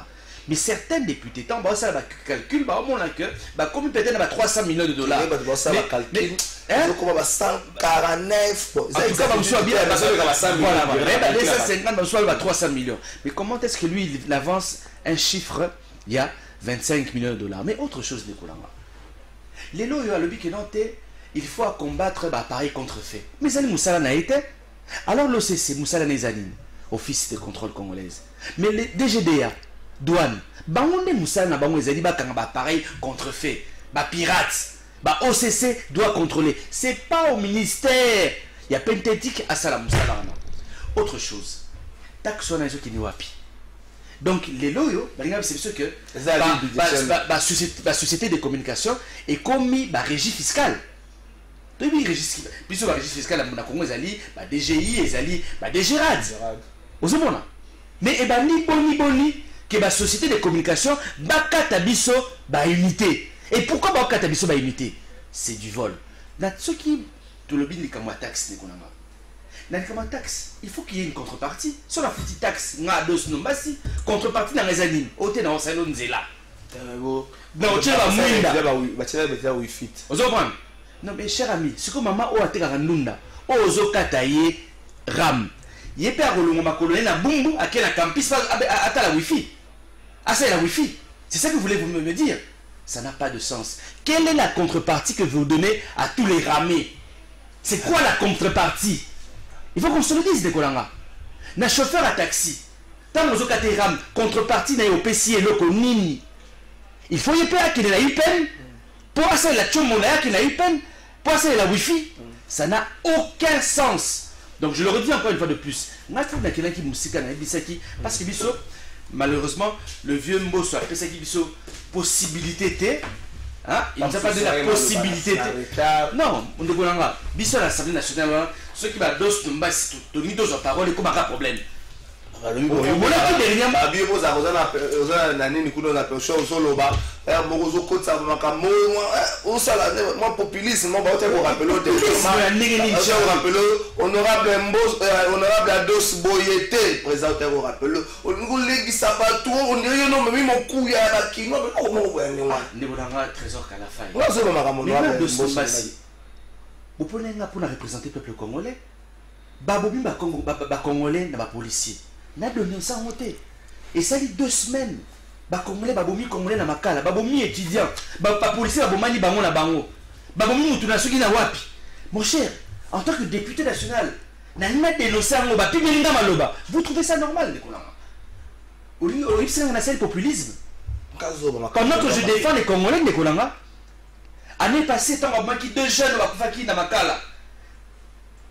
Mais certains députés, tant ça va calcul, comme peut-être 300 millions de $. Mais 149, voilà, 300 millions. Mais comment est-ce que lui il avance un chiffre? Il y a 25 millions de $. Mais autre chose, Nicolas. Les lois, il faut combattre pareil contrefait. Mais Zali Moussala n'a été. Alors l'OCC, Moussala Nezanine, Office de contrôle congolaise. Mais les DGDA, douane, on est Moussala n'a Zali pareil contrefait. Pirates, OCC doit contrôler. C'est pas au ministère. Il y a penthétique à Salam Moussala. Autre chose. Taxona qui n'est wapi. Donc les loyaux, c'est ce que la société de communication est commis par régie fiscale. Depuis régie fiscale, la Congo ezali, DGI ezali, DGRAD. Mais ni boni que la société de communication bakata biso ba unité. Et pourquoi bakata biso ba unité? C'est du vol. Dans ce qui tout le bini comme taxe de konanga. Dans comme taxe, il faut qu'il y ait une contrepartie. Sur la petite taxe, nga dos nombasi, contrepartie dans les anines. Ote na osalo nzela. Non, tu vas mourir. Non, mais cher ami, ce que maman a été randunda, ozo kataye ram. Il est père de ma colonie na bumbu à quel campus à la wifi. Ah, c'est la wifi. C'est ça que vous voulez me dire? Ça n'a pas de sens. Quelle est la contrepartie que vous donnez à tous les ramés? C'est quoi la contrepartie? Il faut qu'on se le dise, Dekolanga. Na chauffeur à taxi. Tant que vous avez ram, contrepartie na OPC et loko nini. Il faut y payer qu'il ait la IPN. Pour passer la tchomona qu'il a eu peine. Pour passer la wifi. Ça n'a aucun sens. Donc je le redis encore une fois de plus. Parce que biso, malheureusement, le vieux Mbosso a fait ça qui biso possibilité. Hein? Il nous a pas donné la possibilité. Non, on ne connaît pas. Biso l'Assemblée nationale, ceux qui va dos de mbasi, de mitos en parole, et comme un problème. Honorable Ados Boyete, présenté au rappel. On nous légui ça va tout, on dirait non, mais mon coup y a la qui, non, mais comment vous voyez, trésor qu'à la faille. Vous prenez un pour représenter le peuple congolais. Babobi ba congolais na ba policier. Na donné ça monté. Et ça dit 2 semaines. Ba congolais babomi congolais na makala, babomi étudiant, ba policier babomani bango na bango. Babomi mutu na soki na wapi. Mon cher, en tant que député national, na nima dénoncer ngo ba pimelinga maloba. Vous trouvez ça normal, Dekolanga? Au c'est un populisme. Pendant que je défends les Congolais, Dekolanga, année passée, tant qu'on manque 2 jeunes bakufaki na makala.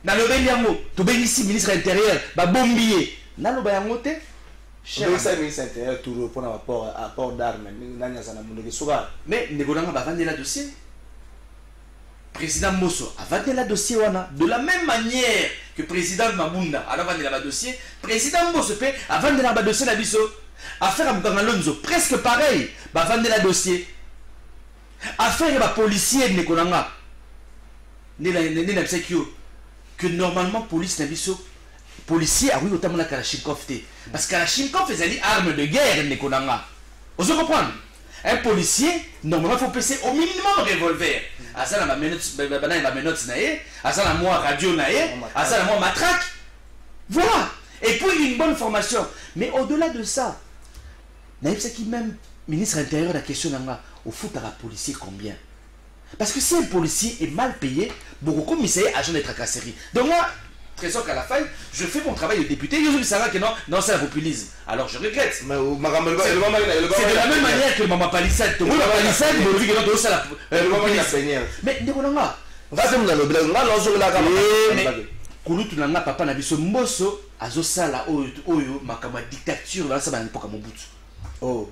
Dans le Béliamo, tu es ici, ministre intérieur, bah bombier. Dans le Béliamo, tu es ministre intérieur, tout pour un apport d'armes. Mais Ndegolanga va vendre la dossier. Président Mosso a vendu la dossier. De la même manière que président Mabunda a vendu la dossier, président Mosso a vendu la dossier. Affaire à Moukangalonzo, presque pareil, va vendre la dossier. Affaire à policier Ndegolanga. Que normalement police n'a pas policier a eu autant de Kalachnikov. Parce que Kalachnikov est une arme de guerre, Nekonanga. Vous comprenez? Un policier, normalement, il faut passer au minimum un revolver. À ça, la menotte, à ça, la moi radio, à ça, la moi matraque. Voilà. Et puis, une bonne formation. Mais au-delà de ça, c'est qui même ministre intérieur, la question au foot à la policier combien? Parce que si un policier est mal payé, beaucoup comme il s'est agent de tracasserie. Donc moi, trésor qu'à la faille, je fais mon travail de député. Je me savais que non, c'est un populisme. Alors je regrette. C'est de la même manière que Maman Palissade. Maman Palissade, il dit que non, c'est la populisme. Mais Ndegolanga, Kulutu nanga papa na biso Mbosso azosala oyo makama dictature là ça va n'importe comment Mobutu. Oh,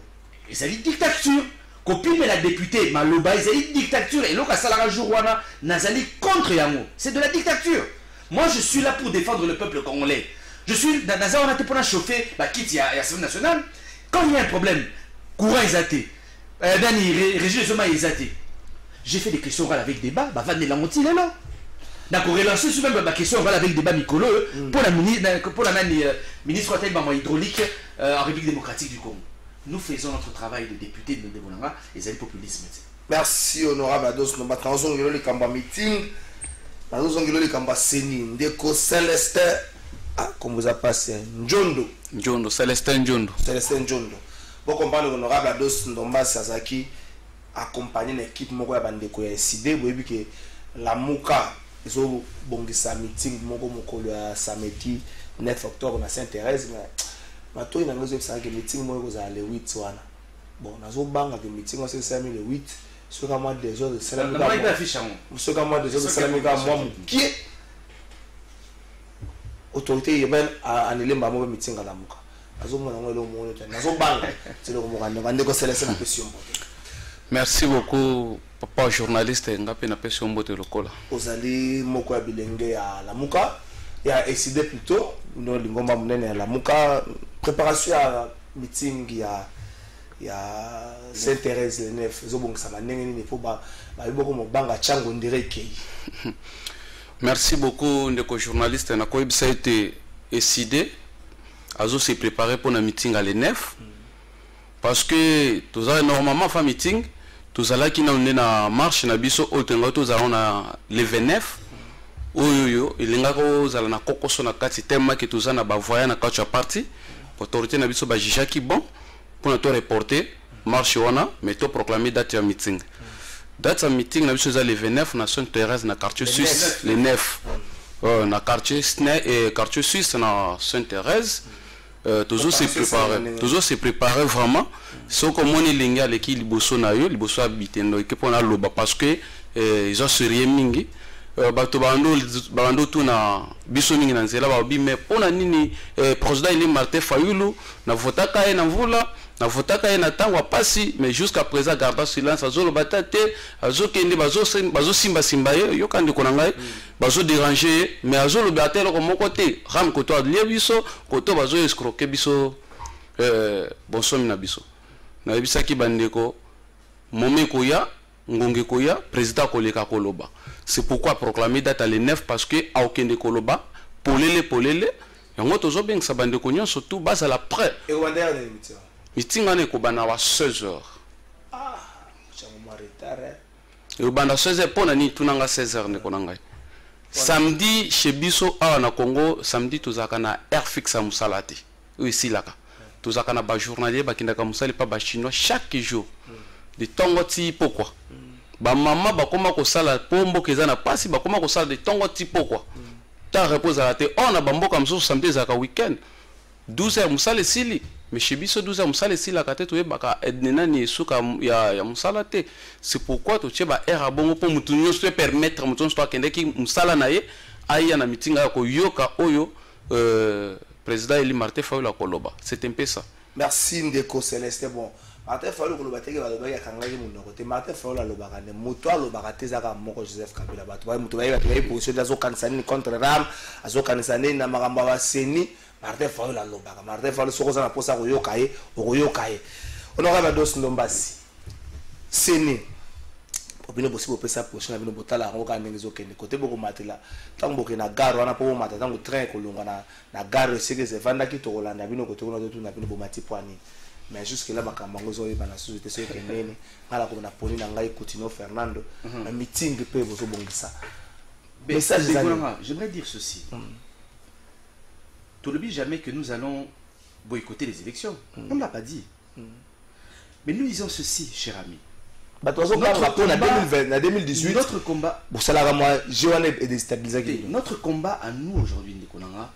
et ça dit dictature. Copine mais la députée Maloba, ils ont dit dictature et l'autre a jour Nazali contre Yango. C'est de la dictature. Moi je suis là pour défendre le peuple congolais. Je suis dans on a été pour chauffer quitte à l'Assemblée nationale. Quand il y a un problème, courant isaté, Régis Zoma isaté. J'ai fait des questions orales avec débat, va de la moitié là. D'accord, relancer sur même ma question orale avec débat Mikolo pour la ministre hydraulique en République démocratique du Congo. Nous faisons notre travail de député de Ndegolanga et c'est le populisme. Merci honorable Ados no batanzo ngilo li kamba meeting. Batanzo ngilo li kamba seni ndeko Célestin comme vous a passé Njondo Célestin Njondo. Vous comprenez honorable Ados Ndomba Sazaki accompagné l'équipe moko ya bandeko ya SID vous avez que la Muka zo bongisa meeting moko ya samedi 9 octobre na Sainte-Thérèse mais Mato ina ngozo bisa ke meeting mo ko za le 8 wana. Bon, nazo banga ke meeting c'est ça le 8 sur comment des jours de salamika. Moi il affiche en. Sur comment des jours de salamika moi qui autorité yeben a annulé ma meeting à la Muka. Nazo mona ngolo mo yo nazo banga. C'est le mo ngande ko célébrer la question. Merci beaucoup papa journaliste ngape na question mbote lokola. Ozali moko ya bilenge ya la Muka. Il y a décidé plutôt, nous l'ingomba munene la Muka préparation à meeting ya Sainte-Thérèse le 9 zobongisa manenge nini po ba boko mobanga chango ndireke. Merci beaucoup ndeko journaliste na ko ça a été décidé azo se préparer pour un meeting à le 9 parce que tous a normalement fa meeting tous ala qui na marche na biso otenga tous a na le 29 oyo ilinga ko zala na kokoso na kati tema que tous na ba voya na kati ya parti autorité na biso ba jijaki bon pour notre reporter marche wana mais to proclamer date ya meeting. Date ya meeting na biso za le 29 na Sainte-Thérèse na quartier suisse le 9 na quartier suisse na Sainte-Thérèse. Toujours se préparer vraiment ce comme on est linga l'équipe liboso na yo liboso habitendo équipe on a loba parce que ils ont sérieux mingi bato bando tout na biso mingi na nzela ba bi mais pona nini président Eli Martin Fayulu na votaka e na mvula na votaka e na tangwa pasi mais jusqu'à présent garda silence azolo batate azokende bazo simba yo kandi konanga bazo déranger mais azolo batel ko moko te ram ko to lie biso ko to bazo escroquer biso bonsomi na biso na bisaki bandeko momeko ya ngonge koya président koleka koloba. C'est pourquoi proclamer date à le 9 parce que a okende koloba polele yango tozo beng sa bande konyo surtout base à la près et on a meeting ane ko bana wa 16h chango retard et bana 16h pona ni tunanga 16h ne konanga samedi chez biso a na Congo samedi tozaka na air fixe à musalati ici là tozaka na ba journalier ba kindaka musali pa ba chinois chaque jour de tongo ti pourquoi ba mama ba koma ko sala pombo kezana pasi ba koma ko sala de tongo ti pourquoi ta repose à la tête on a bambo comme ça samedi zaka week-end 12h musale sili mais chez biso 12h musale sili la kate to baka ednena ni suka ya musala te. C'est pourquoi to tcheba era bongo po mutu nyonso te permettre mutu nyonso to akende ki musala na ye aya na meeting ko yoka oyo président Eli Martin Fayulu la koloba. C'est un peu ça. Merci Ndeko Céleste. Bon Martin Fayulu koloba teke ba ya kangaki mundo ko te Martin Fayulu alobaka ne moto alobaka te zaka moko Joseph Kabila bato ba muto ba position dazo kanisani contre Ram azo kanisani na magamba wa seni Martin Fayulu alobaka Martin Fayulu soko za na posa ko yokaye on aura ba dos ndombasi seni obino possible pesa position abino botala ngo ka ngezo kende côté boko matela tango ke na gare wana po mata tango train ko longa na gare seke se vanda ki to kolanda bino côté kuna to na bino bo mati poani mais jusque là makambango zo yeba na société so kenene ngala ko na poni na ngai Coutinho Fernando na meeting pe bozo bongisa message j'aimerais dire ceci tout le but jamais que nous allons boycotter les élections on ne l'a pas dit mais nous disons ceci cher ami notre combat à nous aujourd'hui Ndekonanga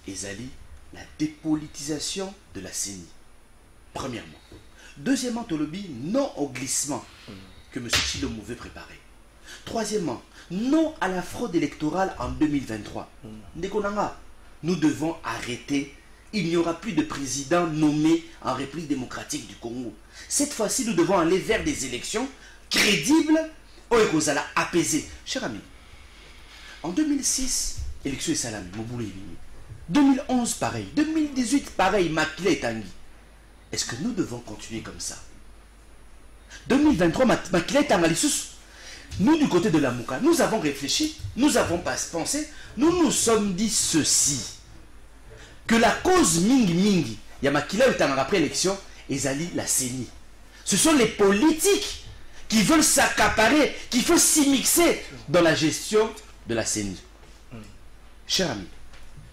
ezali la dépolitisation de la CENI. Premièrement. Deuxièmement, Tolobi, non au glissement que M. Tshilombo veut préparer. Troisièmement, non à la fraude électorale en 2023. Ndekonanga, nous devons arrêter. Il n'y aura plus de président nommé en République démocratique du Congo. Cette fois-ci, nous devons aller vers des élections crédibles et apaisées. Cher ami, en 2006, élection et salami, 2011, pareil. 2018, pareil, Makile et Tanguy. Est-ce que nous devons continuer comme ça? 2023, Makile et Tanguy, nous du côté de la Mouka, nous avons réfléchi, nous avons pensé, nous nous sommes dit ceci. Que la cause mingi, Yamakila et Tanguy après l'élection, ezali la CENI. Ce sont les politiques qui veulent s'accaparer, qui veulent s'immiscer dans la gestion de la CENI. Cher ami,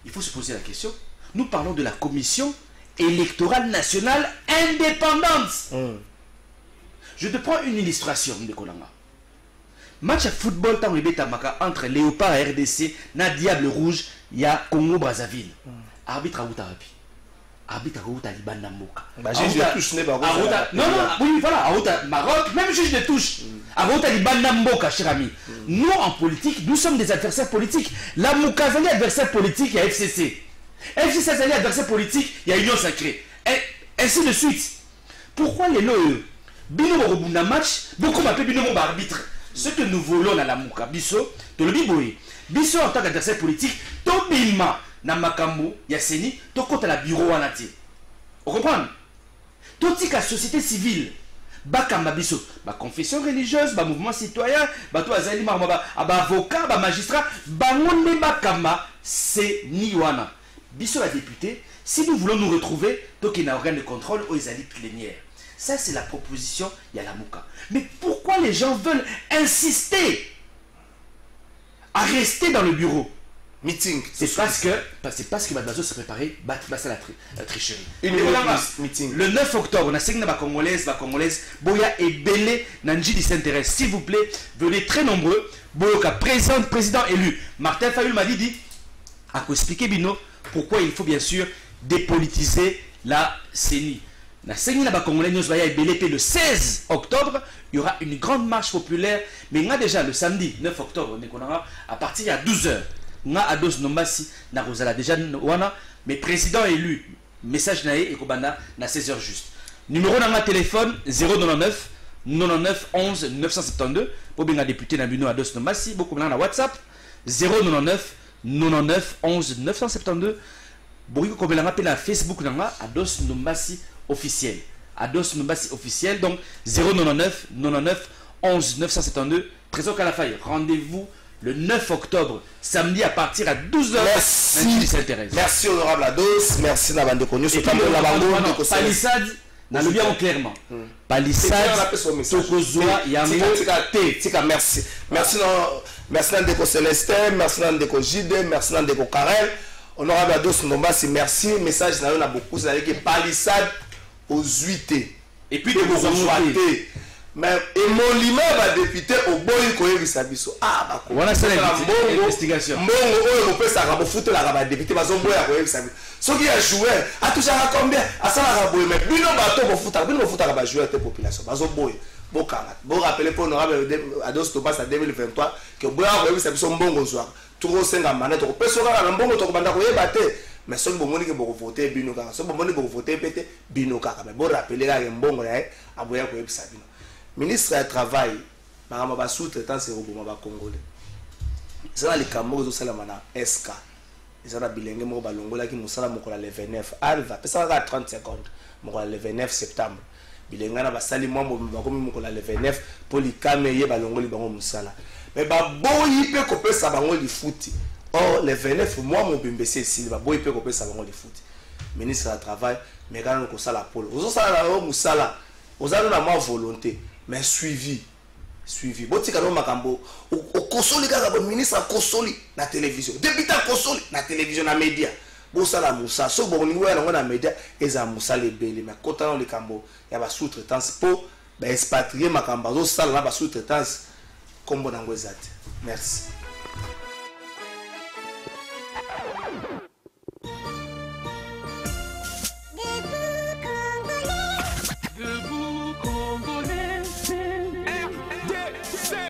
il faut se poser la question. Nous parlons de la commission électorale nationale indépendante. Je te prends une illustration de Kolanga. Match à football entre Léopard et RDC, na Diable Rouge, il y a Congo Brazzaville. Arbitre à Outarapi. Arbitre à Outa Libanda Mboka. Juge de touche n'est pas non, oui, voilà, à Outa Maroc, même juge de touche. À Outa Libanda Mboka, cher ami. Nous, en politique, nous sommes des adversaires politiques. La Moukazali, adversaire politique, il y a FCC. FCC, adversaire politique, il y a Union Sacrée. Et ainsi de suite. Pourquoi les lois Binomo Robunda match, beaucoup m'appellent Binomo arbitre. Ce que nous voulons dans la Mouka, Bisso, de le Biboé. Bisso en tant qu'adversaire politique, Tobima. Na makambo ya CENI to kota la bureau wanati. Vous comprenez? totika société civile bakamba biso ba confession religieuse ba mouvement citoyen bato azali ba avocat ba magistrat bangonde bakamba c'est ni wana biso la député si nous voulons nous retrouver donc il y a un organe de contrôle aux alliés plénières. Ça c'est la proposition Yalamuka. Mais pourquoi les gens veulent insister à rester dans le bureau? Meeting. C'est parce que Badbazo s'est préparé à la tricherie. Meeting. Le 9 octobre, on a signé ma Congolaise, Boya et Belé, Nanji s'intéresse. S'il vous plaît, venez très nombreux. Boyoka, président élu. Martin Fayul m'a dit, à quoi expliquer Bino, pourquoi il faut bien sûr dépolitiser la CENI. La CENI, la Congolais, nous va y aller le 16 octobre. Il y aura une grande marche populaire. Mais on a déjà le samedi 9 octobre, à partir de 12h. On a Ados Nombasi, na Rosala déjà wana, mais président élu, message naé et Kobana na 16h juste. Numéro dans ma téléphone 099 99 11 972 pour bien député na bino Ados Nombasi, beaucoup na WhatsApp 099 99 11 972. Bouriko Kobelanga pe na Facebook na Ados Nombasi officiel. Ados Nombasi officiel donc 099 99 11 972. Trésor Kalafaye, rendez-vous le 9 octobre, samedi à partir à 12h. Merci honorable Ados, merci Nabande Konyo. Palissade, n'a le bien clairement. Palissade, Tokozwa, Yango, Tika, merci. Merci Nandeko Célestin, merci Nandeko Jide, merci Nandeko Karel. Honorable Ados Nombasi, merci. Message n'a eu beaucoup, c'est que Palissade aux 8T. Et puis de vous envoyer. Mais mon lima va député au boy ko yebisa biso voilà c'est l'investigation mbongo oyo ko pesa ka bofuto la ba député bazo boya ko yebisa biso soki ya joueur atouchaka combien asala ka boy mais bino bato bofuta bino bofuta ka ba joueur te population bazo boy bokanga bo rappeler pour honorable Ados Tobas en 2023 que boya ko yebisa biso mbongo zwa turo senga manete ko pesa ka na mbongo to ko banda ko yeba te mais soki bomoni ke boko voter bino kanga soki bomoni boko voter pété bino kaka mais bo rappeler ka mbongo ya aboya ko yebisa bino. Ministre du Travail, Marama ba sous-traitance au Goma Congolais. C'est là les Cameroun au Salamana SK. Ils ont la bilingue mo balongola qui musala mokola le 29. Alva, pesa ka 30 secondes. Mokola le 29 septembre. Bilingue na basali mo bakomi mokola le 29 pour li kameye balongoli bango musala. Mais ba boyi pe ko pesa bango li foot. Or le 29 moi mon bimbese ici ba boyi pe ko pesa bango li foot. Ministre du Travail, mais quand on sala polo. Ozo sala na musala. Ozo na ma volonté. Mais suivi botika no makambo o kosoli kaka bo ministre kosoli na télévision député kosoli na télévision na média bo sala musa so bo ni wala na média eza musa le bele mais kota no le kambo ya ba sous-traitance po ba expatrier makambo zo sala na ba sous-traitance kombo na ngwezate. Merci.